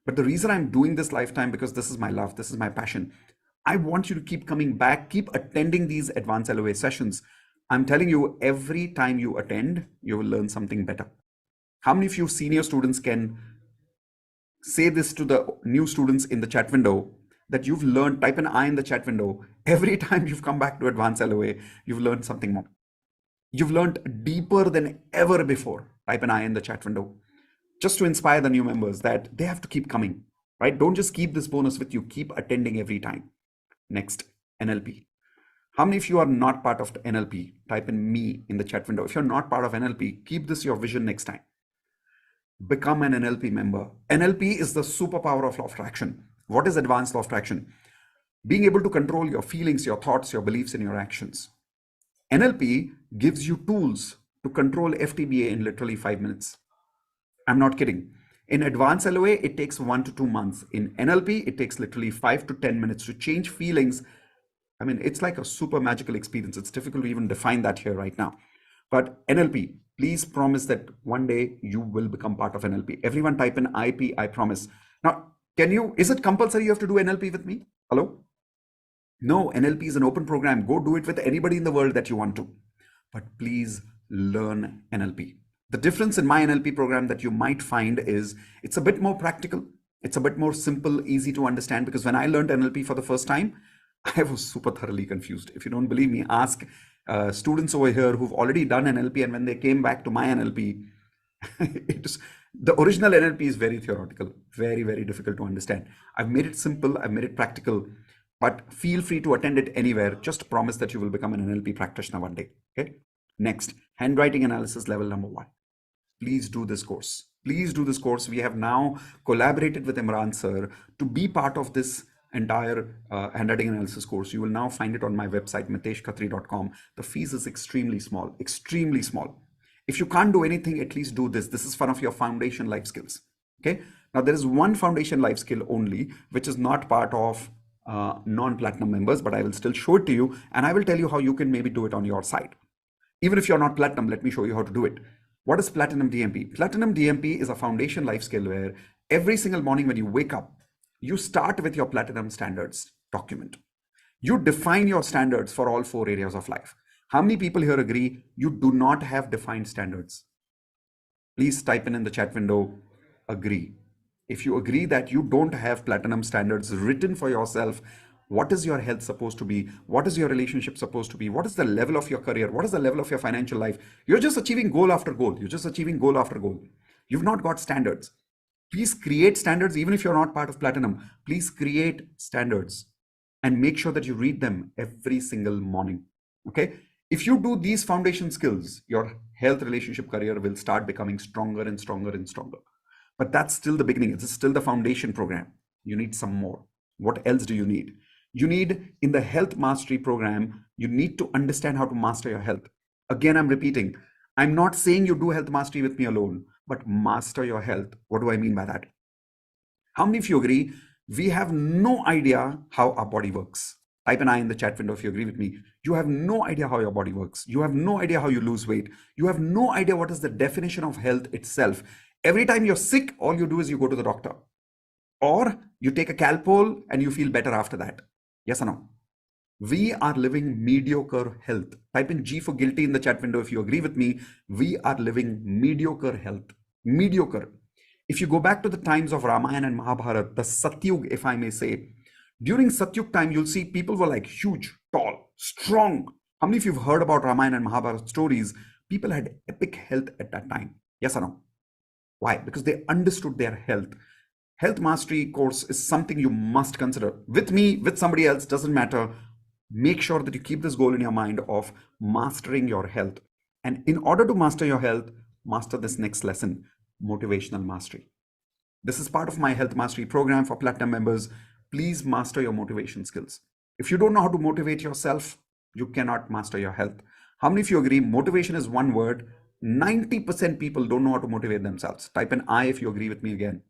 Speaker 1: But the reason I'm doing this lifetime, because this is my love, this is my passion. I want you to keep coming back, keep attending these advanced LOA sessions. I'm telling you, every time you attend, you will learn something better. How many of you senior students can say this to the new students in the chat window that you've learned? Type an I in the chat window. Every time you've come back to advanced LOA, you've learned something more. You've learned deeper than ever before. Type an I in the chat window, just to inspire the new members that they have to keep coming, right? Don't just keep this bonus with you, keep attending every time. Next, NLP. How many of you are not part of the NLP? Type in me in the chat window. If you're not part of NLP, keep this your vision next time. Become an NLP member. NLP is the superpower of law of attraction. What is advanced law of attraction? Being able to control your feelings, your thoughts, your beliefs, and your actions. NLP gives you tools to control FTBA in literally 5 minutes. I'm not kidding. In advanced LOA, it takes 1 to 2 months. In NLP, it takes literally 5 to 10 minutes to change feelings. I mean, it's like a super magical experience. It's difficult to even define that here right now. But NLP, please promise that one day you will become part of NLP. Everyone type in IP, I promise. Now, is it compulsory you have to do NLP with me? Hello? No, NLP is an open program. Go do it with anybody in the world that you want to. But please learn NLP. The difference in my NLP program that you might find is it's a bit more practical. It's a bit more simple, easy to understand, because when I learned NLP for the first time, I was super thoroughly confused. If you don't believe me, ask students over here who've already done NLP, and when they came back to my NLP, the original NLP is very theoretical, very, very difficult to understand. I've made it simple, I've made it practical, but feel free to attend it anywhere. Just promise that you will become an NLP practitioner one day. Okay. Next, handwriting analysis level number 1. Please do this course. Please do this course. We have now collaborated with Imran sir to be part of this entire handwriting analysis course. You will now find it on my website, miteshkhatri.com. The fees is extremely small, extremely small. If you can't do anything, at least do this. This is one of your foundation life skills. Okay. Now there is one foundation life skill only, which is not part of non-platinum members, but I will still show it to you, and I will tell you how you can maybe do it on your side. Even if you're not platinum, let me show you how to do it. What is Platinum DMP? Platinum DMP is a foundation life skill where every single morning when you wake up, you start with your Platinum standards document. You define your standards for all 4 areas of life. How many people here agree you do not have defined standards? Please type in the chat window, agree. If you agree that you don't have Platinum standards written for yourself, what is your health supposed to be? What is your relationship supposed to be? What is the level of your career? What is the level of your financial life? You're just achieving goal after goal. You're just achieving goal after goal. You've not got standards. Please create standards. Even if you're not part of Platinum, please create standards and make sure that you read them every single morning. Okay. If you do these foundation skills, your health, relationship, career will start becoming stronger and stronger and stronger. But that's still the beginning. It's still the foundation program. You need some more. What else do you need? You need, in the health mastery program, you need to understand how to master your health. Again, I'm repeating, I'm not saying you do health mastery with me alone, but master your health. What do I mean by that? How many of you agree we have no idea how our body works? Type an I in the chat window if you agree with me. You have no idea how your body works. You have no idea how you lose weight. You have no idea what is the definition of health itself. Every time you're sick, all you do is you go to the doctor. Or you take a Calpol and you feel better after that. Yes or no? We are living mediocre health. Type in G for guilty in the chat window if you agree with me. We are living mediocre health. Mediocre. If you go back to the times of Ramayana and Mahabharata, the Satyug, if I may say, during Satyug time, you'll see people were like huge, tall, strong. How many of you have heard about Ramayana and Mahabharata stories? People had epic health at that time. Yes or no? Why? Because they understood their health. Health mastery course is something you must consider. With me, with somebody else, doesn't matter. Make sure that you keep this goal in your mind of mastering your health. And in order to master your health, master this next lesson, motivational mastery. This is part of my health mastery program for platinum members. Please master your motivation skills. If you don't know how to motivate yourself, you cannot master your health. How many of you agree motivation is one word? 90% people don't know how to motivate themselves. Type an I if you agree with me again.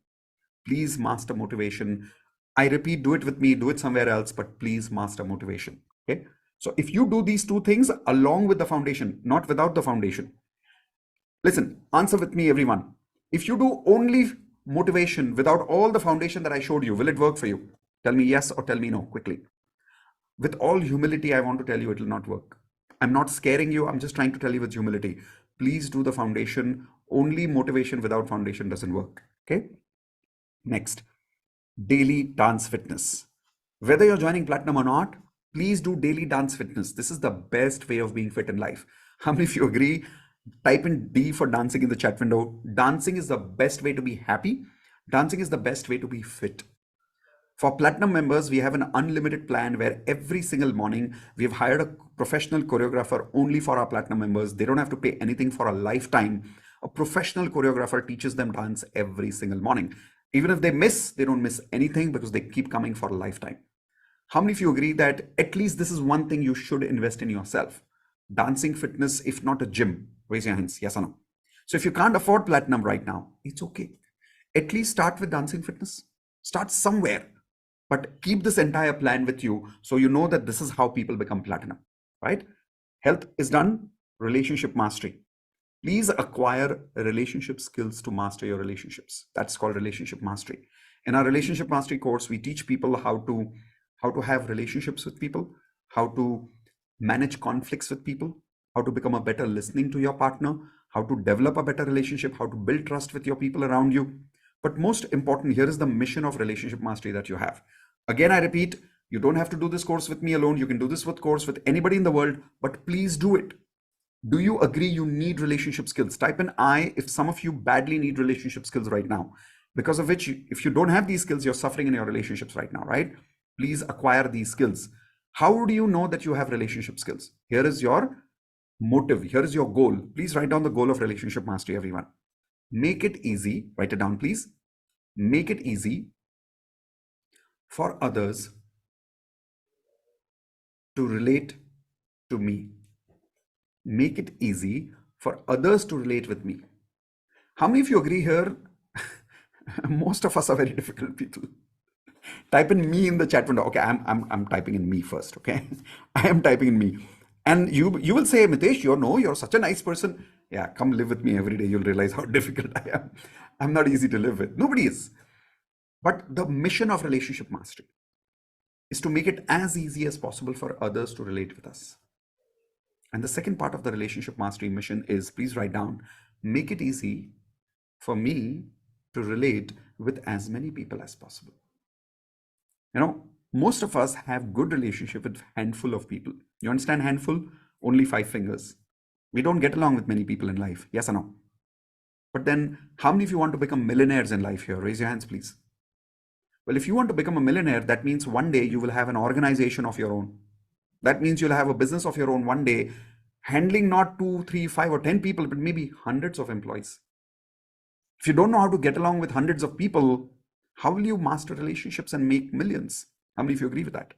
Speaker 1: Please master motivation. I repeat, do it with me, do it somewhere else, but please master motivation. Okay. So if you do these two things along with the foundation, not without the foundation. Listen, answer with me, everyone. If you do only motivation without all the foundation that I showed you, will it work for you? Tell me yes or tell me no quickly. With all humility, I want to tell you it will not work. I'm not scaring you. I'm just trying to tell you with humility. Please do the foundation. Only motivation without foundation doesn't work. Okay. Next, daily dance fitness. Whether you're joining platinum or not, please do daily dance fitness. This is the best way of being fit in life. How many of you agree? Type in D for dancing in the chat window. Dancing is the best way to be happy. Dancing is the best way to be fit. For platinum members, we have an unlimited plan where every single morning we have hired a professional choreographer only for our platinum members. They don't have to pay anything for a lifetime. A professional choreographer teaches them dance every single morning. Even if they miss, they don't miss anything because they keep coming for a lifetime. How many of you agree that at least this is one thing you should invest in yourself? Dancing fitness, if not a gym. Raise your hands, yes or no? So if you can't afford platinum right now, it's okay. At least start with dancing fitness. Start somewhere, but keep this entire plan with you so you know that this is how people become platinum, right? Health is done, relationship mastery. Please acquire relationship skills to master your relationships. That's called relationship mastery. In our relationship mastery course, we teach people how to have relationships with people, how to manage conflicts with people, how to become a better listening to your partner, how to develop a better relationship, how to build trust with your people around you. But most important, here is the mission of relationship mastery that you have. Again, I repeat, you don't have to do this course with me alone. You can do this course with anybody in the world, but please do it. Do you agree you need relationship skills? Type an I if some of you badly need relationship skills right now, because of which, if you don't have these skills, you're suffering in your relationships right now, right? Please acquire these skills. How do you know that you have relationship skills? Here is your motive. Here is your goal. Please write down the goal of relationship mastery, everyone. Make it easy. Write it down, please. Make it easy for others to relate to me. Make it easy for others to relate with me. How many of you agree here? Most of us are very difficult people. Type in me in the chat window. Okay, I'm typing in me first. Okay, I am typing in me, and you will say, Mitesh, you're such a nice person. Yeah, come live with me every day. You'll realize how difficult I am. I'm not easy to live with. Nobody is. But the mission of relationship mastery is to make it as easy as possible for others to relate with us. And the second part of the relationship mastery mission is, please write down, make it easy for me to relate with as many people as possible. Most of us have good relationship with handful of people. You understand handful? Only 5 fingers. We don't get along with many people in life. Yes or no? But then how many of you want to become millionaires in life here? Raise your hands, please. Well, if you want to become a millionaire, that means one day you will have an organization of your own. That means you'll have a business of your own one day, handling not 2, 3, 5 or 10 people, but maybe hundreds of employees. If you don't know how to get along with hundreds of people, how will you master relationships and make millions? How many of you agree with that?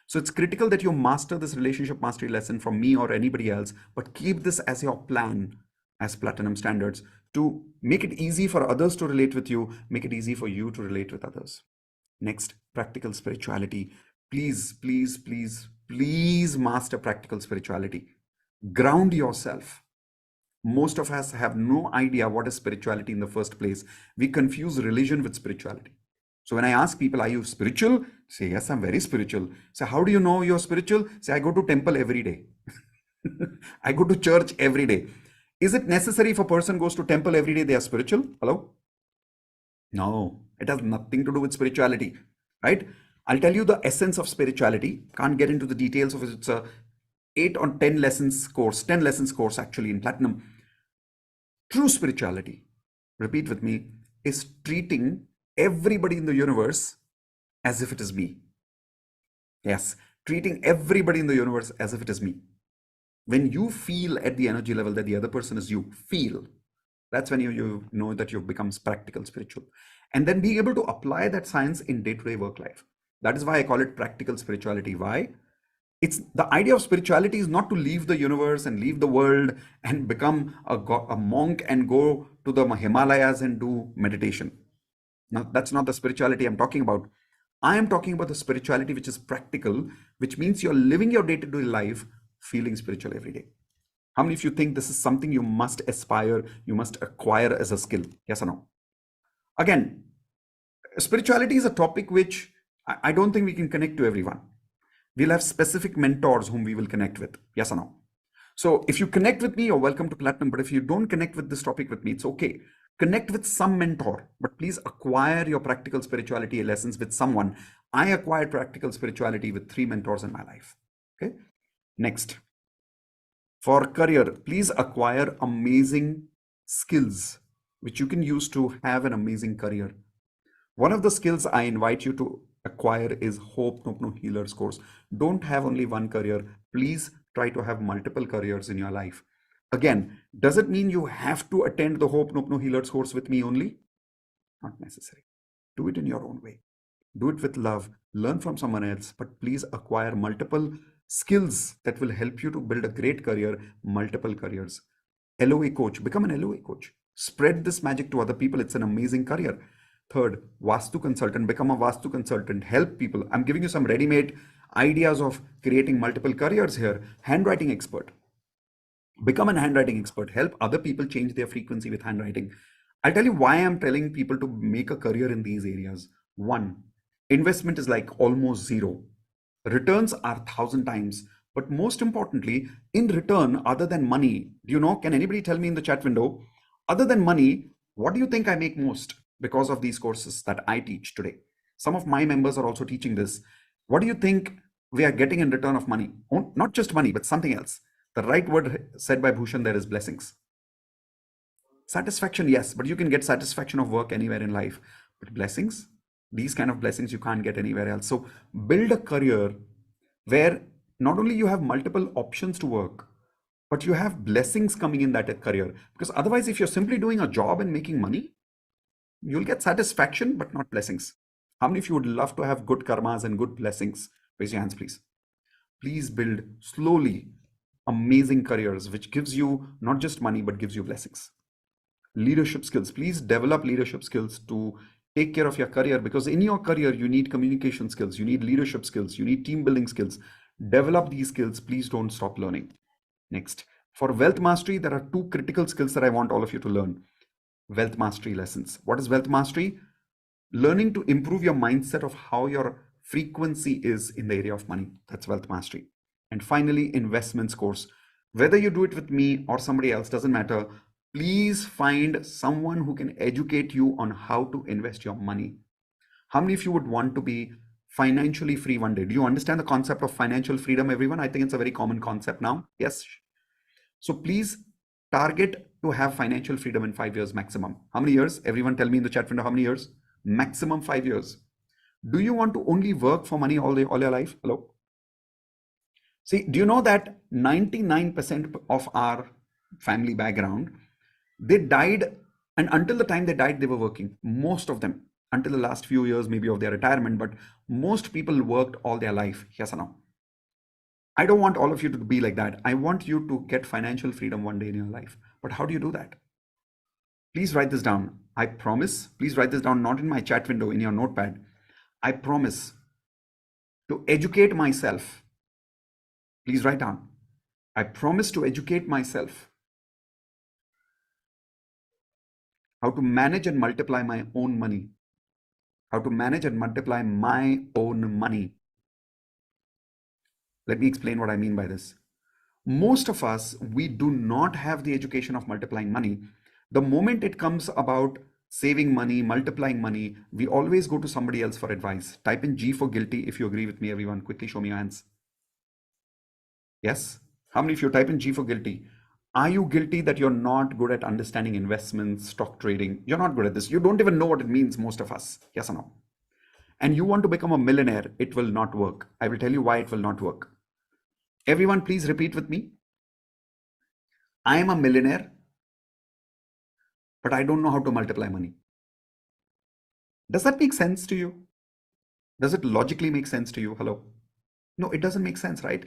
Speaker 1: So it's critical that you master this relationship mastery lesson from me or anybody else, but keep this as your plan as platinum standards to make it easy for others to relate with you, make it easy for you to relate with others. Next, practical spirituality. Please, please, please, please master practical spirituality. Ground yourself. Most of us have no idea what is spirituality in the first place. We confuse religion with spirituality. So when I ask people, are you spiritual? Say, yes, I'm very spiritual. Say, how do you know you're spiritual? Say, I go to temple every day. I go to church every day. Is it necessary if a person goes to temple every day, they are spiritual? Hello? No, it has nothing to do with spirituality, right? I'll tell you the essence of spirituality. Can't get into the details of it. It's a 8 or 10 lessons course, 10 lessons course actually in platinum. True spirituality, repeat with me, is treating everybody in the universe as if it is me. Yes, treating everybody in the universe as if it is me. When you feel at the energy level that the other person is you, feel. That's when you know that you've become practical spiritual. And then being able to apply that science in day-to-day work life. That is why I call it practical spirituality. Why? It's the idea of spirituality is not to leave the universe and leave the world and become a monk and go to the Himalayas and do meditation. Now, that's not the spirituality I'm talking about. I am talking about the spirituality which is practical, which means you're living your day-to-day life feeling spiritual every day. How many of you think this is something you must aspire, you must acquire as a skill? Yes or no? Again, spirituality is a topic which I don't think we can connect to everyone. We'll have specific mentors whom we will connect with. Yes or no? So if you connect with me, you're welcome to Platinum. But if you don't connect with this topic with me, it's okay. Connect with some mentor, but please acquire your practical spirituality lessons with someone. I acquired practical spirituality with 3 mentors in my life. Okay. Next. For career, please acquire amazing skills which you can use to have an amazing career. One of the skills I invite you to acquire is Hope No Healers course. Don't have only one career. Please try to have multiple careers in your life. Again, does it mean you have to attend the Hope No Healers course with me only? Not necessary. Do it in your own way. Do it with love. Learn from someone else, but please acquire multiple skills that will help you to build a great career, multiple careers. LOA coach, become an LOA coach. Spread this magic to other people. It's an amazing career. Third, Vastu consultant, become a Vastu consultant, help people. I'm giving you some ready-made ideas of creating multiple careers here. Handwriting expert, become an handwriting expert, help other people change their frequency with handwriting. I'll tell you why I'm telling people to make a career in these areas. One, investment is like almost zero. Returns are 1,000 times. But most importantly, in return, other than money, do you know, can anybody tell me in the chat window, other than money, what do you think I make most because of these courses that I teach today? Some of my members are also teaching this. What do you think we are getting in return of money? Not just money, but something else. The right word said by Bhushan there is blessings. Satisfaction, yes, but you can get satisfaction of work anywhere in life. But blessings, these kind of blessings you can't get anywhere else. So build a career where not only you have multiple options to work, but you have blessings coming in that career. Because otherwise, if you're simply doing a job and making money, you'll get satisfaction, but not blessings. How many of you would love to have good karmas and good blessings? Raise your hands, please. Please build slowly amazing careers, which gives you not just money, but gives you blessings. Leadership skills, please develop leadership skills to take care of your career, because in your career, you need communication skills, you need leadership skills, you need team building skills. Develop these skills. Please don't stop learning. Next, for wealth mastery, there are 2 critical skills that I want all of you to learn. Wealth mastery lessons. What is wealth mastery? Learning to improve your mindset of how your frequency is in the area of money. That's wealth mastery. And finally, investments course. Whether you do it with me or somebody else, doesn't matter. Please find someone who can educate you on how to invest your money. How many of you would want to be financially free one day? Do you understand the concept of financial freedom, everyone? I think it's a very common concept now. Yes. So please target to have financial freedom in 5 years maximum. How many years? Everyone tell me in the chat window, how many years? Maximum 5 years. Do you want to only work for money all your life? Hello? See, do you know that 99% of our family background, they died, and until the time they died, they were working. Most of them, until the last few years, maybe of their retirement, but most people worked all their life. Yes or no? I don't want all of you to be like that. I want you to get financial freedom one day in your life. But how do you do that? Please write this down. I promise. Please write this down, not in my chat window, in your notepad. I promise to educate myself. Please write down. I promise to educate myself how to manage and multiply my own money. How to manage and multiply my own money. Let me explain what I mean by this. Most of us, we do not have the education of multiplying money. The moment it comes about saving money, multiplying money, we always go to somebody else for advice. Type in G for guilty if you agree with me, everyone. Quickly show me your hands. Yes? How many of you type in G for guilty? Are you guilty that you're not good at understanding investments, stock trading? You're not good at this. You don't even know what it means, most of us. Yes or no? And you want to become a millionaire, it will not work. I will tell you why it will not work. Everyone, please repeat with me. I am a millionaire but I don't know how to multiply money. Does that make sense to you? Does it logically make sense to you? Hello? No, it doesn't make sense, right?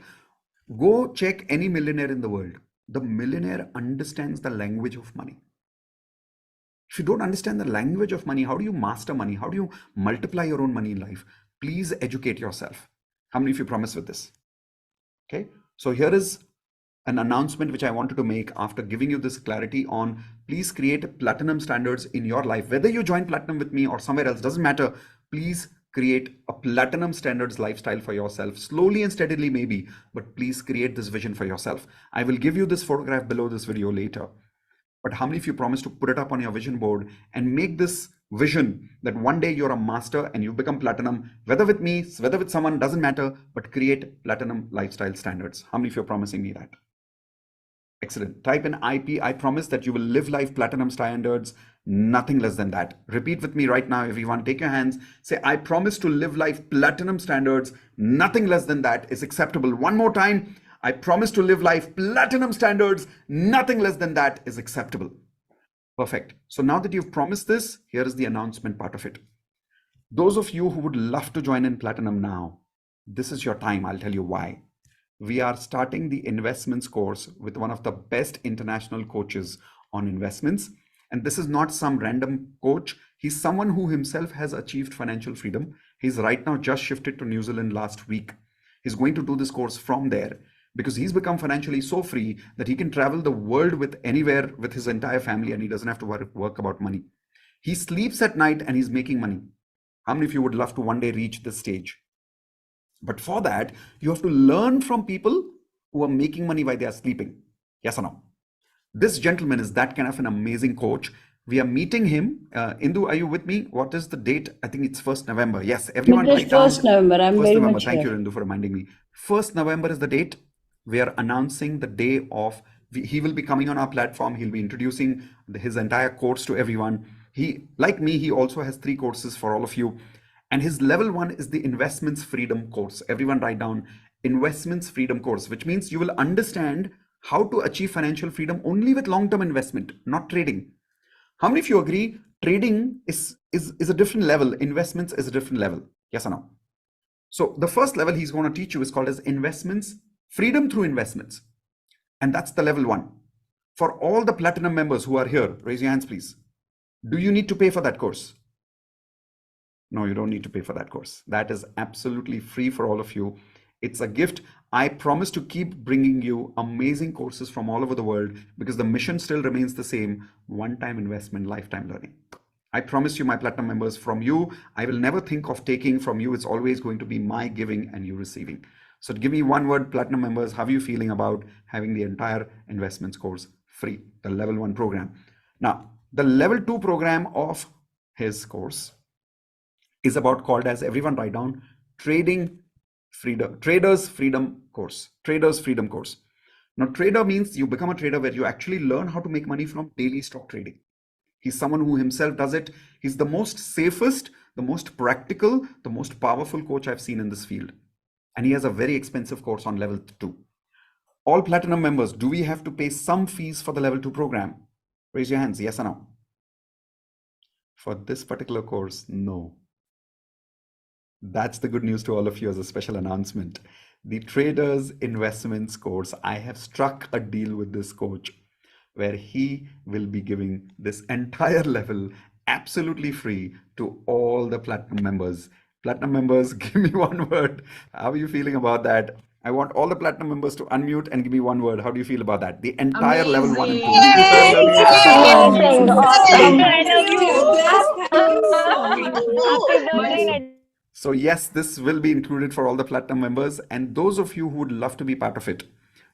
Speaker 1: Go check any millionaire in the world. The millionaire understands the language of money. If you don't understand the language of money, how do you master money? How do you multiply your own money in life? Please educate yourself. How many of you promise with this? Okay, so here is an announcement which I wanted to make after giving you this clarity on please create platinum standards in your life. Whether you join platinum with me or somewhere else, doesn't matter. Please create a platinum standards lifestyle for yourself, slowly and steadily maybe, but please create this vision for yourself. I will give you this photograph below this video later. But how many of you promise to put it up on your vision board and make this vision that one day you're a master and you become platinum, whether with me, whether with someone, doesn't matter, but create platinum lifestyle standards. How many of you are promising me that? Excellent. Type in IP. I promise that you will live life platinum standards, nothing less than that. Repeat with me right now, everyone. Take your hands. Say, I promise to live life platinum standards, nothing less than that is acceptable. One more time. I promise to live life platinum standards, nothing less than that is acceptable. Perfect. So now that you've promised this, here is the announcement part of it. Those of you who would love to join in platinum now, this is your time. I'll tell you why. We are starting the investments course with one of the best international coaches on investments. And this is not some random coach. He's someone who himself has achieved financial freedom. He's right now just shifted to New Zealand last week. He's going to do this course from there because he's become financially so free that he can travel the world with anywhere with his entire family and he doesn't have to work about money. He sleeps at night and he's making money. How many of you would love to one day reach this stage? But for that, you have to learn from people who are making money while they are sleeping. Yes or no? This gentleman is that kind of an amazing coach. We are meeting him. Indu, are you with me? What is the date? I think it's 1st November. Yes, everyone write down.
Speaker 12: 1st November. I'm
Speaker 1: 1st
Speaker 12: very
Speaker 1: November.
Speaker 12: much
Speaker 1: Thank
Speaker 12: here.
Speaker 1: you, Indu, for reminding me. 1st November is the date. We are announcing the day of, he will be coming on our platform. He'll be introducing his entire course to everyone. He, like me, he also has 3 courses for all of you. And his level 1 is the Investments Freedom course. Everyone write down Investments Freedom course, which means you will understand how to achieve financial freedom only with long-term investment, not trading. How many of you agree trading is a different level, investments is a different level? Yes or no? So the first level he's going to teach you is called as Investments Freedom through Investments. And that's the level 1. For all the platinum members who are here, raise your hands, please. Do you need to pay for that course? No, you don't need to pay for that course. That is absolutely free for all of you. It's a gift. I promise to keep bringing you amazing courses from all over the world because the mission still remains the same. One-time investment, lifetime learning. I promise you, my platinum members, from you, I will never think of taking from you. It's always going to be my giving and you receiving. So give me one word, platinum members, how are you feeling about having the entire investments course free, the level 1 program? Now, the level 2 program of his course is about called as, everyone write down, Traders Freedom course. Traders Freedom course. Now, trader means you become a trader where you actually learn how to make money from daily stock trading. He's someone who himself does it. He's the most safest, the most practical, the most powerful coach I've seen in this field. And he has a very expensive course on level 2. All platinum members, do we have to pay some fees for the level 2 program? Raise your hands, yes or no? For this particular course, no. That's the good news to all of you as a special announcement. The Traders Investments course, I have struck a deal with this coach where he will be giving this entire level absolutely free to all the platinum members. Platinum members, give me one word. How are you feeling about that? I want all the platinum members to unmute and give me one word. How do you feel about that? The entire level 1 and 2.
Speaker 2: Amazing. Awesome. Happy birthday.
Speaker 1: So yes, this will be included for all the platinum members, and those of you who would love to be part of it,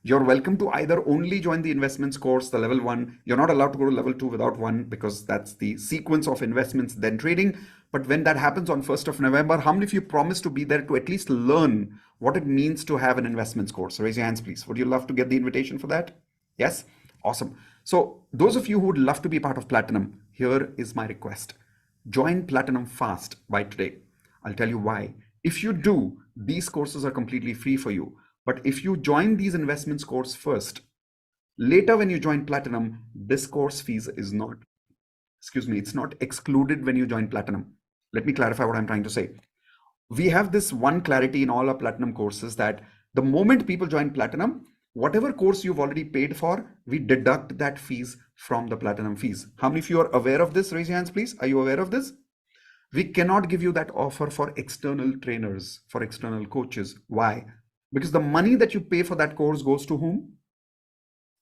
Speaker 1: you're welcome to either only join the investments course, the level 1. You're not allowed to go to level 2 without 1 because that's the sequence of investments, then trading. But when that happens on 1st of November, how many of you promise to be there to at least learn what it means to have an investments course? Raise your hands, please. Would you love to get the invitation for that? Yes? Awesome. So those of you who would love to be part of Platinum, here is my request. Join Platinum fast by today. I'll tell you why. If you do, these courses are completely free for you. But if you join these investments course first, later when you join Platinum, this course fees is not. excuse me, it's not excluded when you join Platinum. Let me clarify what I'm trying to say. We have this one clarity in all our Platinum courses that the moment people join Platinum, whatever course you've already paid for, we deduct that fees from the Platinum fees. How many of you are aware of this? Raise your hands, please. Are you aware of this? We cannot give you that offer for external trainers, for external coaches. Why? Because the money that you pay for that course goes to whom?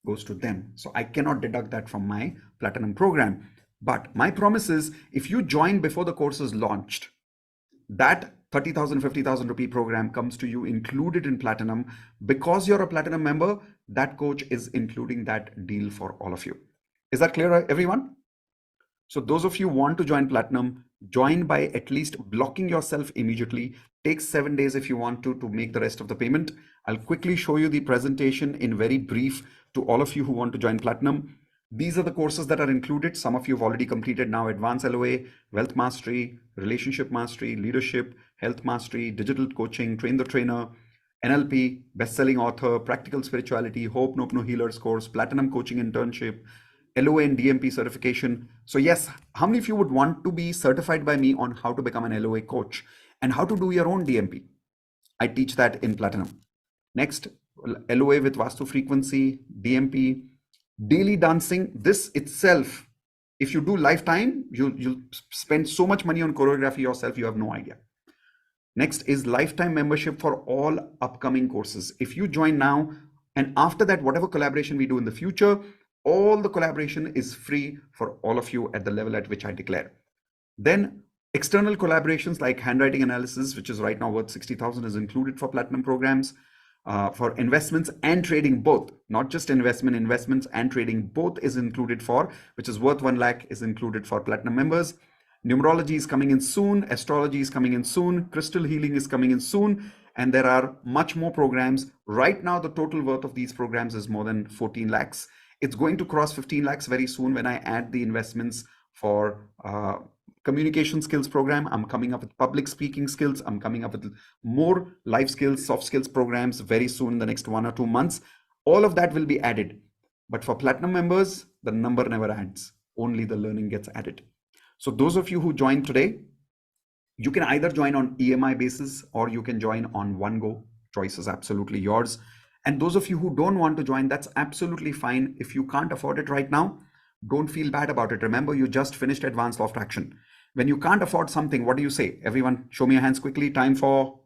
Speaker 1: Goes to them. So I cannot deduct that from my Platinum program. But my promise is, if you join before the course is launched, that 30,000, 50,000 rupee program comes to you included in Platinum. Because you're a Platinum member, that coach is including that deal for all of you. Is that clear, everyone? So those of you who want to join Platinum, join by at least blocking yourself immediately. Takes 7 days if you want to make the rest of the payment. I'll quickly show you the presentation in very brief to all of you who want to join Platinum. These are the courses that are included. Some of you have already completed now: Advanced LOA, Wealth Mastery, Relationship Mastery, Leadership, Health Mastery, Digital Coaching, Train the Trainer, NLP, Best-Selling Author, Practical Spirituality, Hope No Healers course, Platinum Coaching Internship, LOA and DMP certification. So yes, how many of you would want to be certified by me on how to become an LOA coach and how to do your own DMP? I teach that in Platinum. Next, LOA with Vastu frequency, DMP, daily dancing. This itself, if you do lifetime, you'll spend so much money on choreography yourself, you have no idea. Next is lifetime membership for all upcoming courses. If you join now, and after that, whatever collaboration we do in the future, all the collaboration is free for all of you at the level at which I declare. Then external collaborations like handwriting analysis, which is right now worth 60,000, is included for Platinum programs. For investments and trading both, not just investments and trading both is included for, which is worth 1 lakh, is included for Platinum members. Numerology is coming in soon. Astrology is coming in soon. Crystal healing is coming in soon. And there are much more programs. Right now, the total worth of these programs is more than 14 lakhs. It's going to cross 15 lakhs very soon when I add the investments for communication skills program. I'm coming up with public speaking skills. I'm coming up with more life skills, soft skills programs very soon in the next 1 or 2 months. All of that will be added. But for Platinum members, the number never adds. Only the learning gets added. So those of you who join today, you can either join on EMI basis or you can join on one go. Choice is absolutely yours. And those of you who don't want to join, that's absolutely fine. If you can't afford it right now, don't feel bad about it. Remember, you just finished Advanced Law of Attraction. When you can't afford something, what do you say? Everyone, show me your hands quickly. Time for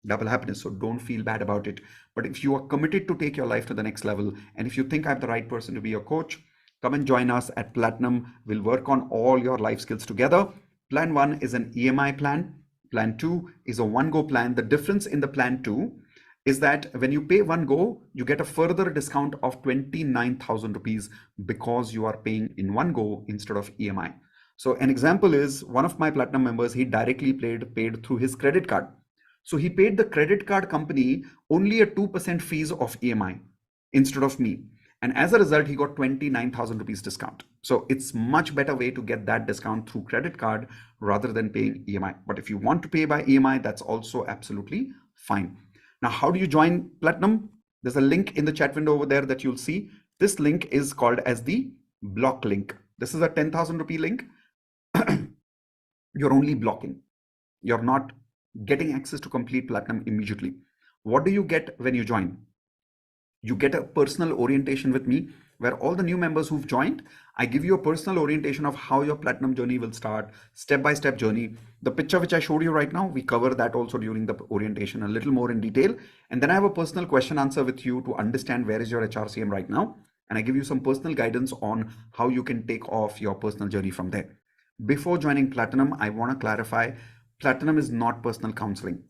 Speaker 1: double happiness. So don't feel bad about it. But if you are committed to take your life to the next level, and if you think I'm the right person to be your coach, come and join us at Platinum. We'll work on all your life skills together. Plan 1 is an EMI plan. Plan 2 is a one-go plan. The difference in the plan 2 is that when you pay one go, you get a further discount of 29,000 rupees because you are paying in one go instead of EMI. So an example is one of my Platinum members, he directly paid through his credit card. So he paid the credit card company only a 2% fees of EMI instead of me. And as a result, he got 29,000 rupees discount. So it's much better way to get that discount through credit card rather than paying EMI. But if you want to pay by EMI, that's also absolutely fine. Now, how do you join Platinum? There's a link in the chat window over there that you'll see. This link is called as the block link. This is a 10,000 rupee link. You're only blocking. You're not getting access to complete Platinum immediately. What do you get when you join? You get a personal orientation with me where all the new members who've joined, I give you a personal orientation of how your Platinum journey will start, step-by-step journey. The picture which I showed you right now, we cover that also during the orientation a little more in detail. And then I have a personal question answer with you to understand where is your HRCM right now. And I give you some personal guidance on how you can take off your personal journey from there. Before joining Platinum, I want to clarify, Platinum is not personal counseling.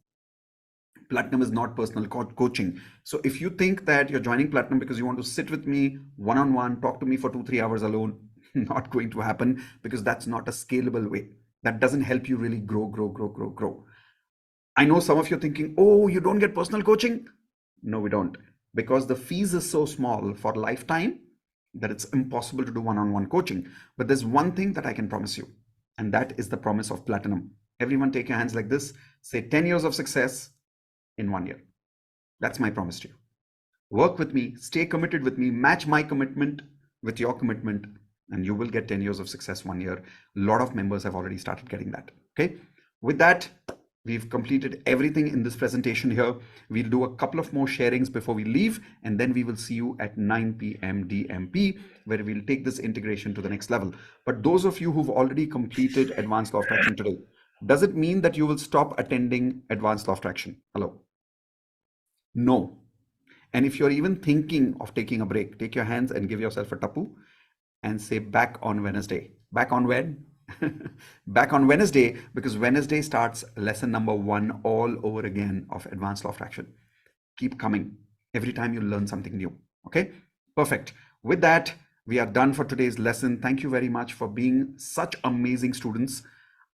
Speaker 1: Platinum is not personal coaching. So if you think that you're joining Platinum because you want to sit with me one-on-one, talk to me for 2-3 hours alone, not going to happen, because that's not a scalable way. That doesn't help you really grow. I know some of you are thinking, oh, you don't get personal coaching? No, we don't. Because the fees is so small for lifetime that it's impossible to do one-on-one coaching. But there's one thing that I can promise you, and that is the promise of Platinum. Everyone take your hands like this. Say 10 years of success in 1 year. That's my promise to you. Work with me, stay committed with me, match my commitment with your commitment, and you will get 10 years of success 1 year. A lot of members have already started getting that. Okay. With that, we've completed everything in this presentation here. We'll do a couple of more sharings before we leave, and then we will see you at 9 p.m. DMP, where we'll take this integration to the next level. But those of you who've already completed Advanced Law of Attraction today, does it mean that you will stop attending Advanced Law of Attraction? Hello? No. And if you're even thinking of taking a break, take your hands and give yourself a tapu and say back on Wednesday. Back on when? Back on Wednesday, because Wednesday starts lesson number 1 all over again of Advanced Law of Attraction. Keep coming every time you learn something new. Okay, perfect. With that, we are done for today's lesson. Thank you very much for being such amazing students.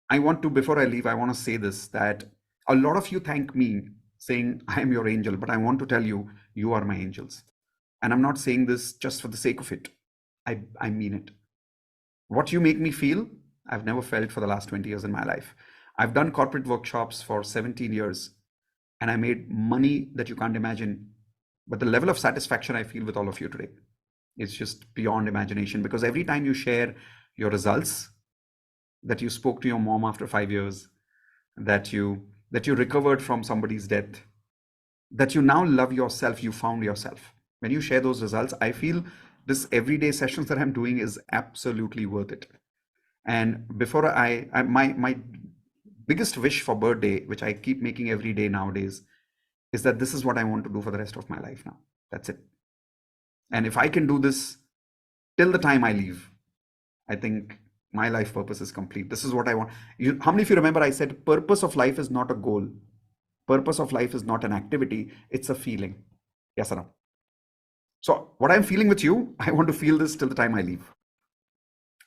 Speaker 1: I want to, before I leave, I want to say this, that a lot of you thank me saying I am your angel, but I want to tell you, you are my angels. And I'm not saying this just for the sake of it. I mean it. What you make me feel, I've never felt for the last 20 years in my life. I've done corporate workshops for 17 years and I made money that you can't imagine. But the level of satisfaction I feel with all of you today is just beyond imagination, because every time you share your results, that you spoke to your mom after 5 years, that you recovered from somebody's death, that you now love yourself, you found yourself. When you share those results, I feel this everyday sessions that I'm doing is absolutely worth it. And before my biggest wish for birthday, which I keep making every day nowadays, is that this is what I want to do for the rest of my life now. That's it. And if I can do this till the time I leave, I think my life purpose is complete. This is what I want. How many of you remember I said purpose of life is not a goal. Purpose of life is not an activity. It's a feeling. Yes or no? So what I'm feeling with you, I want to feel this till the time I leave.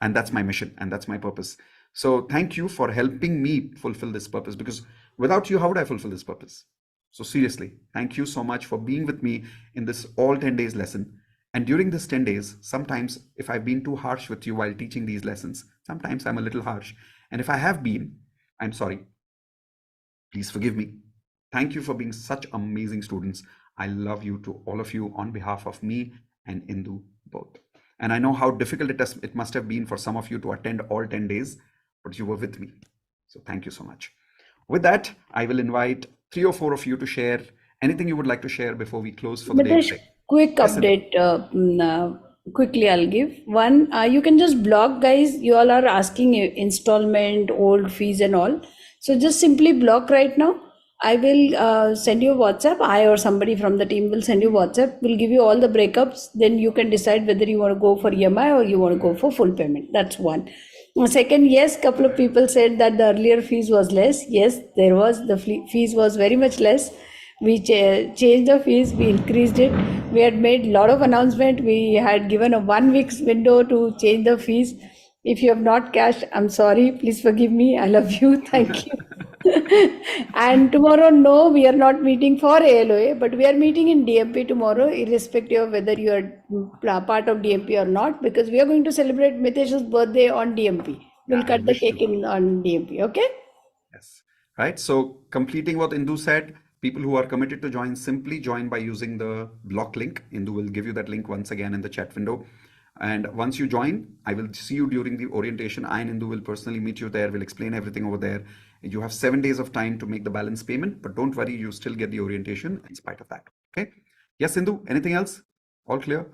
Speaker 1: And that's my mission and that's my purpose. So thank you for helping me fulfill this purpose, because without you, how would I fulfill this purpose? So seriously, thank you so much for being with me in this all 10 days lesson. And during this 10 days, sometimes if I've been too harsh with you while teaching these lessons, sometimes I'm a little harsh. And if I have been, I'm sorry. Please forgive me. Thank you for being such amazing students. I love you to all of you on behalf of me and Indu both. And I know how difficult it must have been for some of you to attend all 10 days, but you were with me. So thank you so much. With that, I will invite 3 or 4 of you to share anything you would like to share before we close for the day today.
Speaker 12: Quick update, quickly I'll give. One, you can just block, guys. You all are asking installment, old fees and all. So just simply block right now. I will send you a WhatsApp. I or somebody from the team will send you WhatsApp. We'll give you all the breakups. Then you can decide whether you want to go for EMI or you want to go for full payment. That's one. Second, yes, couple of people said that the earlier fees was less. Yes, there was. The fees was very much less. We changed the fees. We increased it. We had made a lot of announcement. We had given a 1 week's window to change the fees. If you have not cashed, I'm sorry. Please forgive me. I love you. Thank you. And tomorrow, no, we are not meeting for LOA, but we are meeting in DMP tomorrow, irrespective of whether you are part of DMP or not, because we are going to celebrate Mitesh's birthday on DMP. We'll cut the cake on DMP, okay?
Speaker 1: Yes. Right. So completing what Indu said, people who are committed to join, simply join by using the block link. Indu will give you that link once again in the chat window. And once you join, I will see you during the orientation. I and Indu will personally meet you there. We'll explain everything over there. You have 7 days of time to make the balance payment, but don't worry, you still get the orientation in spite of that. Okay. Yes, Indu, anything else? All clear?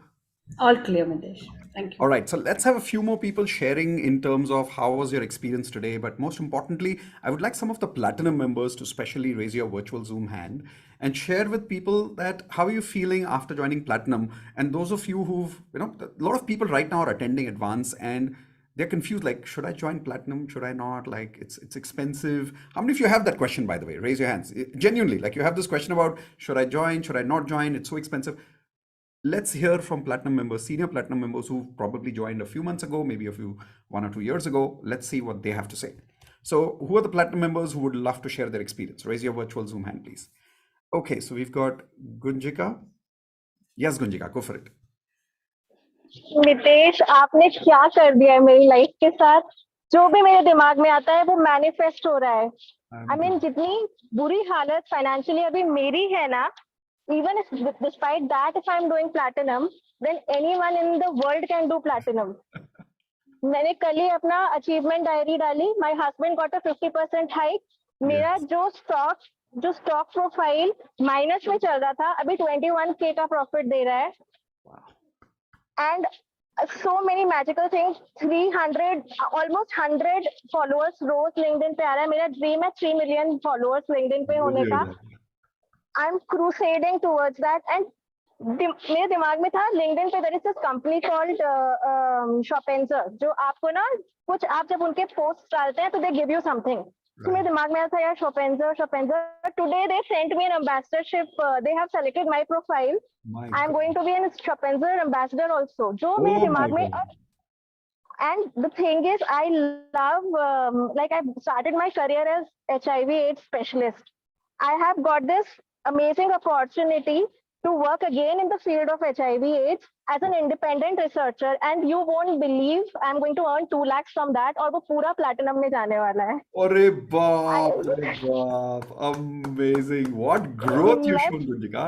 Speaker 12: All clear, Mitesh. Thank you.
Speaker 1: All right. So let's have a few more people sharing in terms of how was your experience today. But most importantly, I would like some of the platinum members to specially raise your virtual Zoom hand and share with people that how are you feeling after joining platinum. And those of you who've, a lot of people right now are attending advance and they're confused, like, should I join platinum? Should I not? Like, it's expensive. How many of you have that question, by the way? Raise your hands. Genuinely, like you have this question about, should I join? Should I not join? It's so expensive. Let's hear from platinum members, senior platinum members who probably joined a few months ago, maybe 1 or 2 years ago. Let's see what they have to say. So who are the platinum members who would love to share their experience? Raise your virtual Zoom hand, please. Okay, so we've got Gunjika. Yes, Gunjika, go for it.
Speaker 13: Mitesh, आपने क्या कर दिया है मेरी life के साथ? जो भी मेरे दिमाग में आता है वो मैनिफेस्ट हो रहा है. I mean, जितनी बुरी हालत फाइनेंशियली अभी मेरी है ना, even if despite that if I'm doing platinum, then anyone in the world can do platinum. मैंने कल ही अपना अचीवमेंट डायरी डाली. My husband got a 50% hike. मेरा जो स्टॉक प्रोफाइल माइनस में चल रहा था अभी 21K का प्रॉफिट दे रहा है. And so many magical things. 300 almost 100 followers रोज लिंक्डइन पे आ रहा है. मेरा ड्रीम है 3 मिलियन फॉलोअर्स लिंक्डइन पे होने का. I am crusading towards that. And मेरे दिमाग में था लिंक्डइन पे there is this company called Shopenger, जो आपको ना कुछ आप जब उनके पोस्ट डालते हैं तो दे गिव यू समथिंग. तो मेरे दिमाग में आया था यार Shopenger. Today they sent me an ambassadorship. They have selected my profile. I am going to be an Shopenger ambassador also. जो मेरे दिमाग में and the thing is I love like I started my career as HIV/AIDS specialist. I have got this amazing opportunity to work again in the field of HIV/AIDS as an independent researcher, and you won't believe I'm going to earn 2 lakhs from that, और वो पूरा platinum में जाने वाला है.
Speaker 1: अरे बाप, amazing! What growth you shown, Gunjika.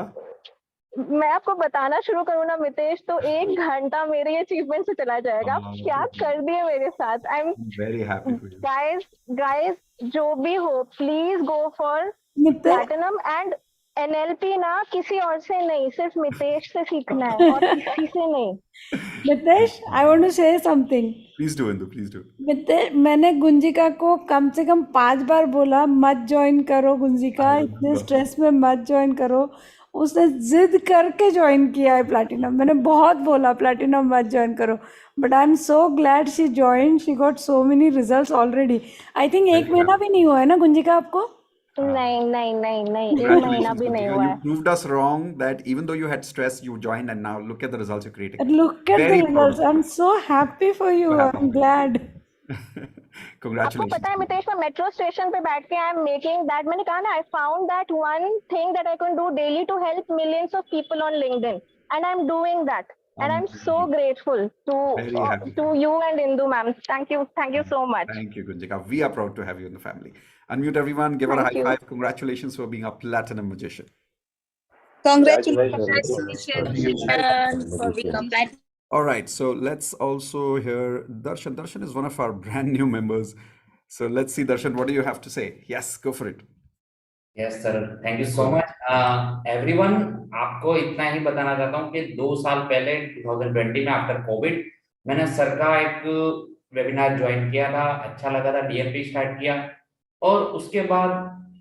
Speaker 13: मैं आपको बताना शुरू करूँ ना मितेश, तो 1 घंटा मेरे अचीवमेंट से चला जाएगा. आप क्या कर दिए मेरे साथ. I am
Speaker 1: very happy for you
Speaker 13: guys. जो भी हो please go for platinum. And NLP ना किसी और से नहीं, सिर्फ मितेश से सीखना है और किसी से नहीं.
Speaker 12: Mitesh, I want to say something.
Speaker 1: Please do Indu, please do.
Speaker 12: Mitesh, मैंने गुंजिका को कम से कम 5 बार बोला मत ज्वाइन करो गुंजिका, इतने स्ट्रेस में मत ज्वाइन करो. उसने जिद करके ज्वाइन किया है प्लैटिनम. मैंने बहुत बोला प्लैटिनम मत ज्वाइन करो, but I am so glad she join. She got so many results already. I think 1 महीना भी नहीं हुआ है ना गुंजिका आपको?
Speaker 13: नहीं 1 महीना भी नहीं हुआ है.
Speaker 1: You proved us wrong that even though you had stress, you joined, and now look at the results you're creating.
Speaker 12: Look at the results. I'm so happy for you. I'm glad.
Speaker 1: Congratulations.
Speaker 13: आपको पता है मितेश, मैं metro station पे बैठ के I am making that. मैंने कहा ना I found that one thing that I can do daily to help millions of people on LinkedIn, and I am doing that. And I'm so grateful to you and Indu ma'am. Thank you so much.
Speaker 1: Thank you, Gunjika. We are proud to have you in the family. Unmute everyone. Give her a high five. Congratulations for being a platinum magician.
Speaker 5: Congratulations for being a platinum.
Speaker 1: All right. So let's also hear Darshan. Darshan is one of our brand new members. So let's see, Darshan, what do you have to say? Yes, go for it.
Speaker 14: Yes sir, thank you so much everyone. आपको इतना ही बताना चाहता हूँ कि 2 साल पहले 2020 में after Covid मैंने सर का एक वेबिनार ज्वाइन किया था. अच्छा लगा था, डीएमपी स्टार्ट किया और उसके बाद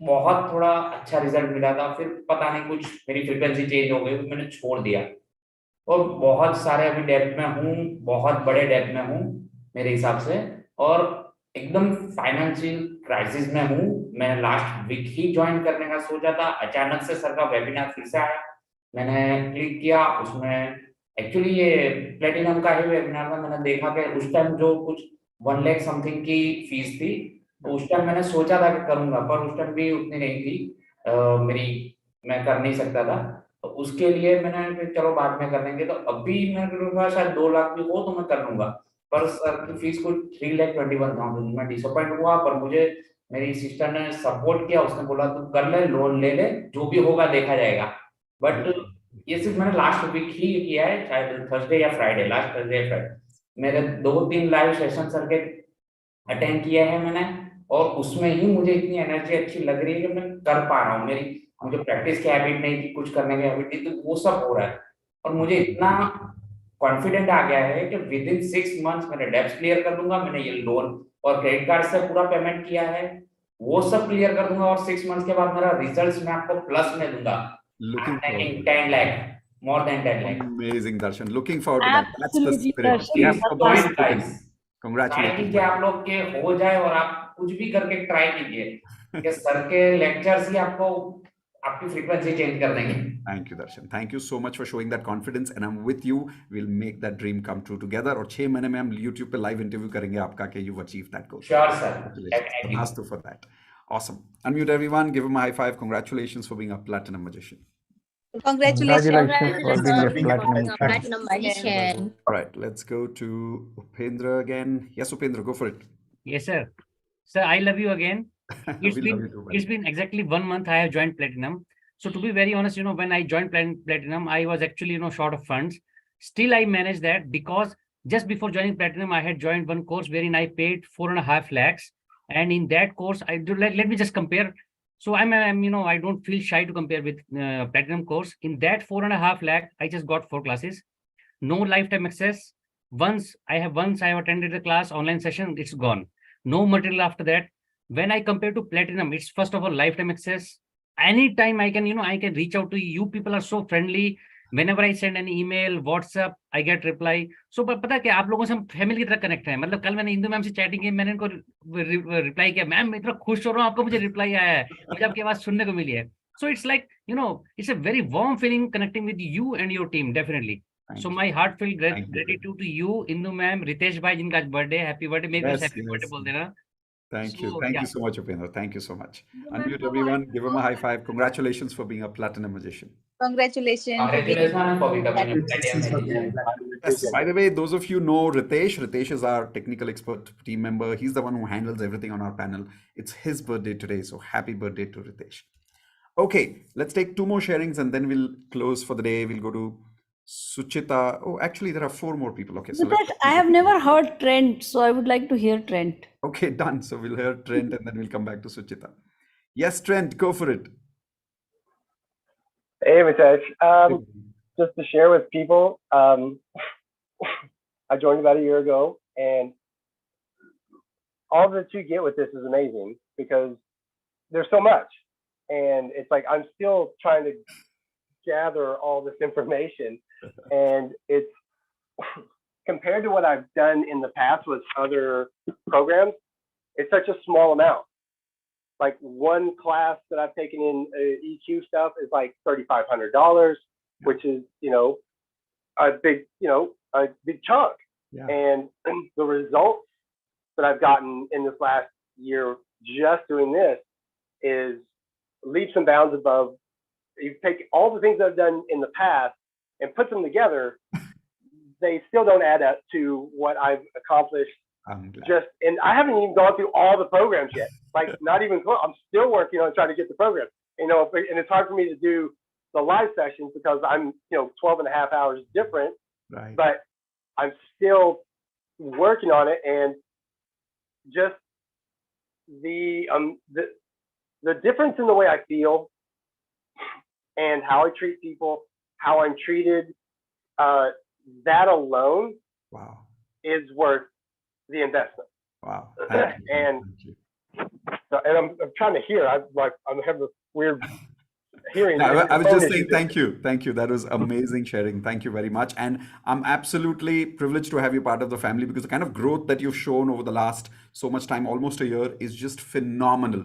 Speaker 14: बहुत थोड़ा अच्छा रिजल्ट मिला था. फिर पता नहीं कुछ मेरी फ्रीक्वेंसी चेंज हो गई, मैंने छोड़ दिया और बहुत सारे अभी डेप्थ में हूँ, बहुत बड़े डेप्थ में हूँ मेरे हिसाब से, और एकदम फाइनेंशियल क्राइसिस में हूँ. मैं लास्ट वीक ही ज्वाइन करने का सोचा था, अचानक से सर का वेबिनार फिर से आया, मैंने क्लिक किया. उसमें एक्चुअली ये प्लेटिनम का ही वेबिनार था. मैंने देखा कि उस टाइम जो कुछ 1 लाख समथिंग की फीस थी, तो उस टाइम मैंने सोचा था कि करूंगा, पर उस टाइम भी उतनी नहीं थी मेरी, मैं कर नहीं सकता था. तो उसके लिए मैंने चलो बाद में कर लेंगे. तो अभी मेरे पास शायद 2 लाख भी हो तो मैं कर लूंगा, पर सर की फीस को 3,21,000. मैं डिसअपॉइंट हुआ, पर मुझे मेरी सिस्टर ने सपोर्ट किया. उसने बोला तू कर ले, लोन ले ले, जो भी होगा देखा जाएगा. बट ये सिर्फ मैंने लास्ट वीक ही किया है, शायद थर्सडे या फ्राइडे, लास्ट थर्सडे या फ्राइडे मेरे 2-3 लाइव सेशन सर के अटेंड किया है मैंने, और उसमें ही मुझे इतनी एनर्जी अच्छी लग रही है कि मैं कर पा रहा हूँ. मेरी मुझे प्रैक्टिस की हैबिट नहीं थी, कुछ करने की हैबिट नहीं, तो वो सब हो रहा है. और मुझे इतना कॉन्फिडेंट आ गया है कि विद इन 6 मंथ्स मैंने डेब्ट्स क्लियर कर दूंगा. मैंने ये लोन और क्रेडिट कार्ड से पूरा पेमेंट किया है, वो सब क्लियर कर दूंगा, और 6 मंथ्स के बाद मेरा रिजल्ट्स मैं आपको प्लस में दूंगा.
Speaker 1: Looking forward.
Speaker 14: 10 lakh, more than 10 lakh.
Speaker 1: Amazing, Darshan. Looking forward to that. That's the spirit.
Speaker 14: Darshan.
Speaker 1: We have to
Speaker 14: Please,
Speaker 1: support
Speaker 14: guys.
Speaker 1: Congratulations.
Speaker 14: कि आप लोग के हो जाए, और आप कुछ भी करके ट्राई कीजिए कि सर के लेक्चर्स ही आपको आपकी फ्रीक्वेंसी चेंज कर देंगे.
Speaker 1: Thank you, Darshan. Thank you so much for showing that confidence, and I'm with you. We'll make that dream come true together. और 6 महीने में हम YouTube पे live interview करेंगे आपका कि you've achieved that goal.
Speaker 14: Sure, sir.
Speaker 1: Congratulations for that. Awesome. Unmute everyone. Give him a high five. Congratulations for being a platinum magician.
Speaker 3: Congratulations for being a platinum
Speaker 5: magician.
Speaker 1: All right, let's go to Upendra again. Yes, Upendra, go for it.
Speaker 8: Yes, sir. Sir, I love you again. It's been exactly 1 month I have joined Platinum. So to be very honest, when I joined Platinum, I was actually, short of funds. Still, I managed that because Just before joining Platinum, I had joined one course wherein I paid 4.5 lakhs. And in that course, I do let me just compare. So I'm I don't feel shy to compare with Platinum course. In that 4.5 lakh, I just got 4 classes, no lifetime access. Once I have attended the class online session, it's gone. No material after that. When I compare to Platinum, it's first of all lifetime access. Anytime I can, I can reach out to you. You people are so friendly. Whenever I send an email, WhatsApp, I get reply. So पता है क्या आप लोगों से हम family की तरह connect है. मतलब कल मैंने इंदु मैम से चैटिंग की, मैंने इनको रिप्लाई किया, मैम मैं इतना खुश हो रहा हूँ आपको मुझे रिप्लाई आया है, मुझे आपकी आवाज सुनने को मिली है. So it's like, it's a very warm feeling connecting with you and your team, definitely. So my heartfelt gratitude to you, Indu ma'am, Ritesh bhai, जिनका आज बर्थडे, हैप्पी बर्थडे, मेरे को हैप्पी बर्थडे बोल देना.
Speaker 1: Thank you so much, Upendra. Thank you so much. Unmute everyone, give him a high five. Congratulations for being a platinum magician.
Speaker 5: Congratulations.
Speaker 14: Congratulations for becoming a platinum magician.
Speaker 1: Yes, by the way, those of you know Ritesh. Ritesh is our technical expert team member. He's the one who handles everything on our panel. It's his birthday today, so happy birthday to Ritesh. Okay, let's take 2 more sharings and then we'll close for the day. We'll go to Suchita. Oh, actually, there are 4 more people. Okay, so
Speaker 12: I have never heard Trent, so I would like to hear Trent.
Speaker 1: Okay, done. So we'll hear Trent and then we'll come back to Suchita. Yes, Trent, go for it.
Speaker 15: Hey, Mitesh. Just to share with people, I joined about a year ago, and all that you get with this is amazing because there's so much. And it's like I'm still trying to gather all this information, and it's compared to what I've done in the past with other programs, it's such a small amount. Like one class that I've taken in EQ stuff is like $3,500, which is a big chunk.
Speaker 1: Yeah.
Speaker 15: And the results that I've gotten in this last year just doing this is leaps and bounds above. You take all the things I've done in the past and put them together, they still don't add up to what I've accomplished. And I haven't even gone through all the programs yet. Like not even close. I'm still working on trying to get the program. And it's hard for me to do the live sessions because I'm 12 and a half hours different.
Speaker 1: Right.
Speaker 15: But I'm still working on it, and just the difference in the way I feel and how I treat people, how I'm treated, that alone is worth the investment.
Speaker 1: Wow.
Speaker 15: And I'm trying to hear. I'm having a weird hearing.
Speaker 1: I was just saying thank you. That was amazing sharing. Thank you very much. And I'm absolutely privileged to have you part of the family because the kind of growth that you've shown over the last so much time, almost a year, is just phenomenal.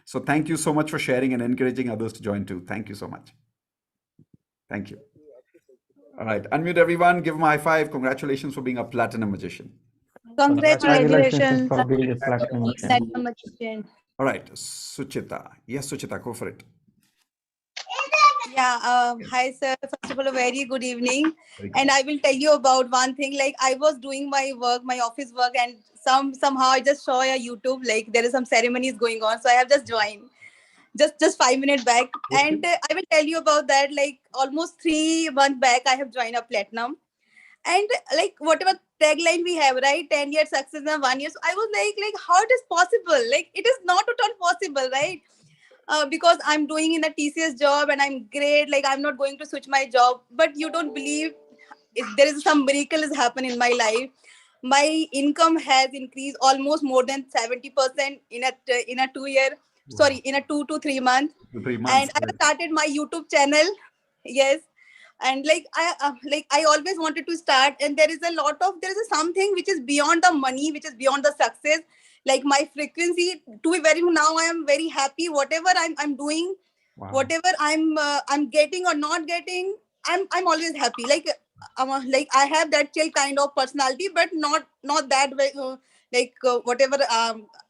Speaker 1: So thank you so much for sharing and encouraging others to join too. Thank you so much. Thank you. All right, unmute everyone, give them a high five. Congratulations for being a platinum magician.
Speaker 5: Congratulations
Speaker 10: for being a platinum magician.
Speaker 1: All right, Suchita. Yes, Suchita, go for it.
Speaker 16: Yeah, hi sir. First of all, a very good evening. And I will tell you about one thing. Like I was doing my work, my office work, and somehow I just saw a YouTube, like there is some ceremonies going on. So I have just joined just 5 minutes back.
Speaker 1: Okay.
Speaker 16: And I will tell you about that. Like almost 3 months back, I have joined a platinum. And like whatever tagline we have, right? 10 years success in 1 year. So I was like how it is possible? Like it is not at all possible, right? Because I'm doing in a TCS job and I'm great. Like I'm not going to switch my job, but you don't believe there is some miracle has happened in my life. My income has increased almost more than 70% in a 2 year. Wow. Sorry, in a 2 to 3 months.
Speaker 1: 3 months.
Speaker 16: And I started my YouTube channel. Yes. And I always wanted to start, and there is something which is beyond the money, which is beyond the success. Like my frequency, to be very now, I am very happy. Whatever I'm doing, whatever I'm getting or not getting, I'm always happy. Like I have that chill kind of personality, but not that way. Whatever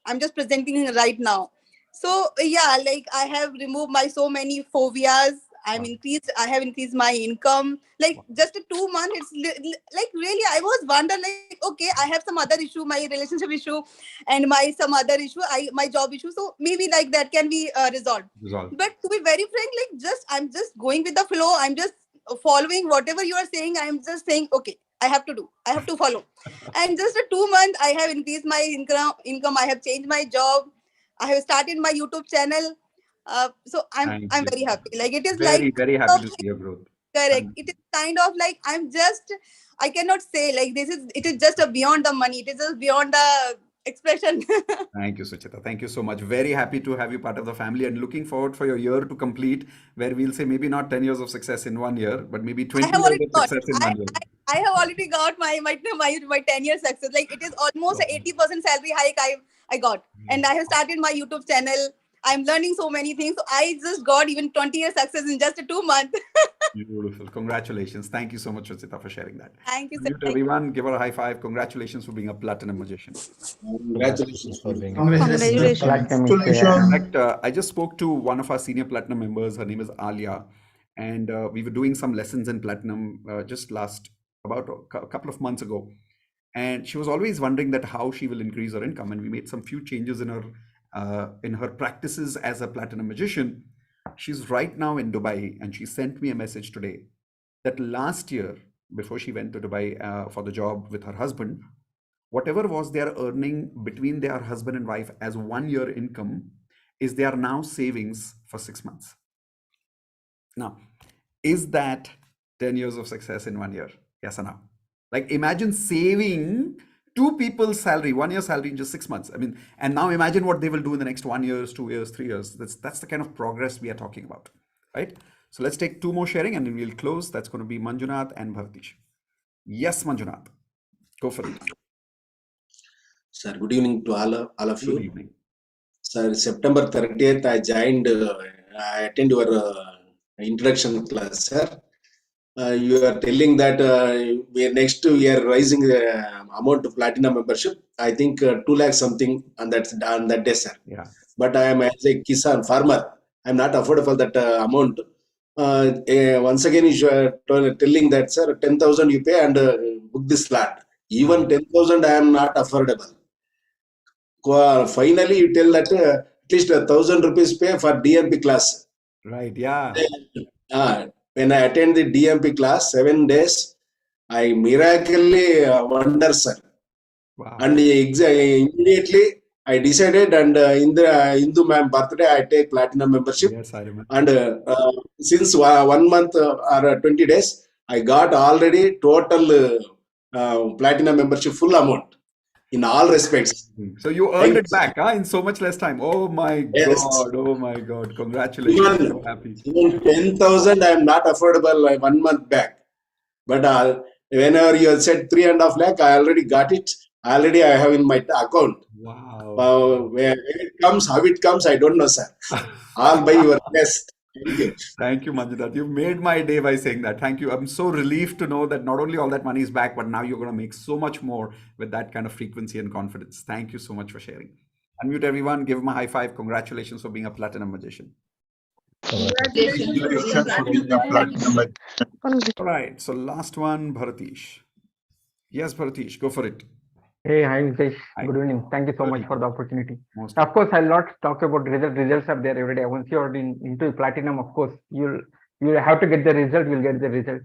Speaker 16: I'm just presenting right now. So yeah, like I have removed my so many phobias. I have increased my income. Like just 2 months, it's like really, I was wondering like, okay, I have some other issue, my relationship issue and some other issue, my job issue. So maybe like that can be resolved. But to be very frank, like I'm just going with the flow. I'm just following whatever you are saying. I'm just saying, okay, I have to do. I have to follow. And just a 2 month, I have increased my income. I have changed my job. I have started my YouTube channel. So
Speaker 1: Thank
Speaker 16: I'm
Speaker 1: you.
Speaker 16: very happy. Like it is
Speaker 1: Very,
Speaker 16: like
Speaker 1: very happy to see your growth.
Speaker 16: correct. It is kind of like I cannot say like it is just a beyond the money. It is just beyond the expression.
Speaker 1: Thank you, Suchita. Thank you so much. Very happy to have you part of the family and looking forward for your year to complete, where we'll say maybe not 10 years of success in 1 year, but maybe 20
Speaker 16: I have
Speaker 1: years
Speaker 16: already
Speaker 1: of
Speaker 16: got.
Speaker 1: success in 1 year.
Speaker 16: I have already got my 10-year success. Like it is almost 80% salary hike I got, and I have started my YouTube channel. I'm learning so many things. So I just got even 20-year success in just 2 months.
Speaker 1: Beautiful. Congratulations. Thank you so much, Suchita, for sharing that.
Speaker 16: Thank you, sir.
Speaker 1: Unmute everyone. Give her a high five. Congratulations for being a platinum magician.
Speaker 17: Congratulations for being
Speaker 10: Congratulations.
Speaker 1: In fact, I just spoke to one of our senior platinum members. Her name is Alia, and we were doing some lessons in platinum just about a couple of months ago, and she was always wondering that how she will increase her income. And we made some few changes in her practices as a platinum magician. She's right now in Dubai, and she sent me a message today that last year, before she went to Dubai for the job with her husband, whatever was their earning between their husband and wife as 1 year income is their now savings for 6 months. Now, is that 10 years of success in 1 year? Yes or no? Like imagine saving 2 people's salary, 1 year salary in just 6 months. I mean, and now imagine what they will do in the next 1 year, 2 years, 3 years. That's the kind of progress we are talking about, right? So let's take 2 more sharing and then we'll close. That's going to be Manjunath and Bhartish. Yes, Manjunath, go for it.
Speaker 17: Sir, good evening to all of you.
Speaker 1: Good evening.
Speaker 17: Sir, September 30th, I joined, I attend your introduction class, sir. You are telling that next we are raising the amount of platinum membership. I think 2 lakh something on that day, sir.
Speaker 1: Yeah.
Speaker 17: But I am as a Kisan farmer. I am not affordable that amount. Once again, you are telling that, sir, 10,000 you pay and book this lot. Even 10,000 I am not affordable. Finally, you tell that at least 1,000 rupees pay for DMP class.
Speaker 1: Right, yeah.
Speaker 17: When I attend the DMP class, 7 days, I miraculously wonder, sir.
Speaker 1: Wow.
Speaker 17: And immediately I decided, and in the Hindu ma'am birthday, I take platinum membership.
Speaker 1: Yes, I remember.
Speaker 17: And since 1 month or 20 days, I got already total platinum membership full amount in all respects.
Speaker 1: So you earned it back in so much less time. Oh my God. Oh my God. Congratulations. I'm so happy.
Speaker 17: Even 10,000 I am not affordable 1 month back. But whenever you have said 3.5 lakh, I already got it. Already I have in my account.
Speaker 1: Wow.
Speaker 17: Where it comes, how it comes, I don't know, sir. All by your best. Thank you.
Speaker 1: Thank you, Manjunath. You've made my day by saying that. Thank you. I'm so relieved to know that not only all that money is back, but now you're going to make so much more with that kind of frequency and confidence. Thank you so much for sharing. Unmute everyone. Give him a high five. Congratulations for being a platinum magician.
Speaker 10: Congratulations for being a platinum magician.
Speaker 1: All right. So last one, Bharatish. Yes, Bharatish, go for it.
Speaker 18: Hey, hi Mitesh. Good evening. Thank you so much for the opportunity. Of course, I'll not talk about results. Results are there every day. Once you're into platinum, of course, you'll have to get the result. You'll get the result.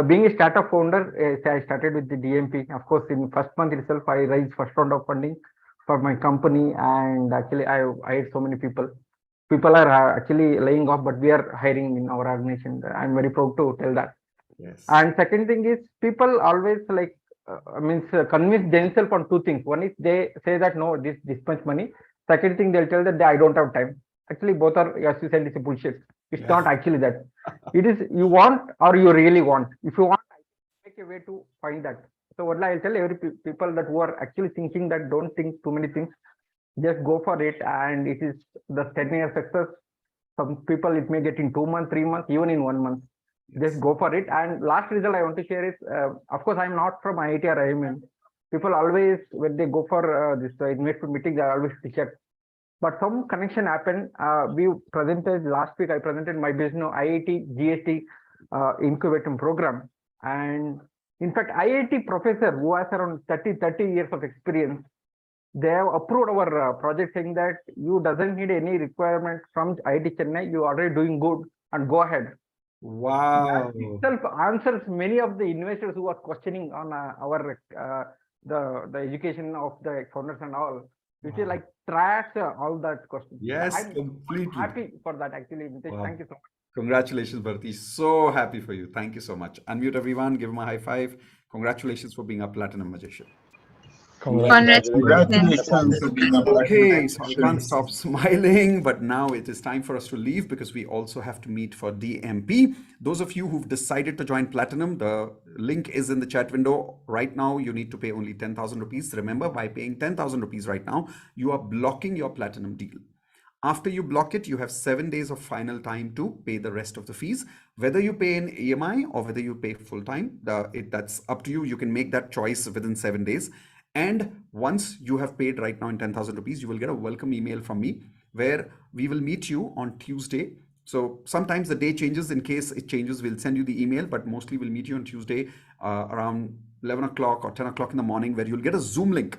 Speaker 18: Being a startup founder, I started with the DMP. Of course, in first month itself, I raised first round of funding for my company, and actually, I hired so many people. People are actually laying off, but we are hiring in our organization. I'm very proud to tell that.
Speaker 1: Yes.
Speaker 18: And second thing is, people always like. Convince themselves on 2 things. One is they say that no, this much money. Second thing, they'll tell that I don't have time. Actually, both are, as you said, it's a bullshit. It's not actually that. It is you want or you really want. If you want, make a way to find that. So what I'll tell every people that who are actually thinking that don't think too many things, just go for it, and it is the 10-year success. Some people it may get in 2 months, 3 months, even in 1 month. Just go for it. And last result I want to share is, of course, I'm not from IIT or IIM. People always, when they go for this investment meeting, they always check. But some connection happened. We presented last week. I presented my business IIT GST incubator program, and in fact, IIT professor who has around 30 years of experience, they have approved our project, saying that you doesn't need any requirement from IIT Chennai. You are already doing good, and go ahead.
Speaker 1: Wow.
Speaker 18: Itself answers many of the investors who are questioning on our the education of the founders and all, which is like trash all that question.
Speaker 1: Yes,
Speaker 18: I'm
Speaker 1: completely.
Speaker 18: happy for that actually. Mitesh,
Speaker 1: Wow.
Speaker 18: thank you so much.
Speaker 1: Congratulations, Bharti. So happy for you. Thank you so much. Unmute everyone. Give him a high five. Congratulations for being a platinum magician.
Speaker 10: Congratulations for being a
Speaker 1: Okay, so I can't stop smiling, but now it is time for us to leave because we also have to meet for DMP. Those of you who've decided to join Platinum, the link is in the chat window. Right now, you need to pay only 10,000 rupees. Remember, by paying 10,000 rupees right now, you are blocking your Platinum deal. After you block it, you have 7 days of final time to pay the rest of the fees. Whether you pay in EMI or whether you pay full time, that's up to you. You can make that choice within 7 days. And once you have paid right now in 10,000 rupees, you will get a welcome email from me where we will meet you on Tuesday. So sometimes the day changes. In case it changes, we'll send you the email, but mostly we'll meet you on Tuesday around 11 o'clock or 10 o'clock in the morning, where you'll get a Zoom link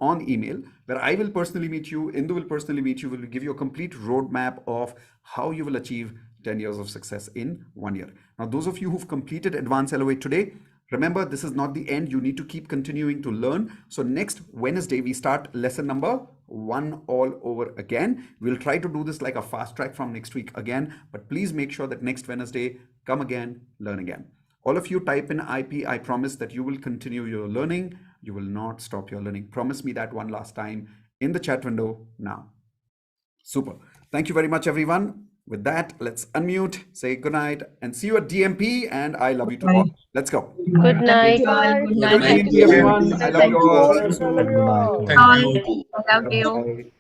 Speaker 1: on email where I will personally meet you, Indu will personally meet you, will give you a complete roadmap of how you will achieve 10 years of success in 1 year. Now, those of you who've completed advanced LOA today, remember, this is not the end. You need to keep continuing to learn. So next Wednesday, we start lesson number 1 all over again. We'll try to do this like a fast track from next week again, but please make sure that next Wednesday, come again, learn again. All of you type in IP. I promise that you will continue your learning. You will not stop your learning. Promise me that one last time in the chat window now. Super. Thank you very much, everyone. With that, let's unmute, say good night, and see you at DMP. And I love you to all. Let's go.
Speaker 2: Good night.
Speaker 1: Good night, DMP, everyone. I love you all. See you soon.
Speaker 5: I love you.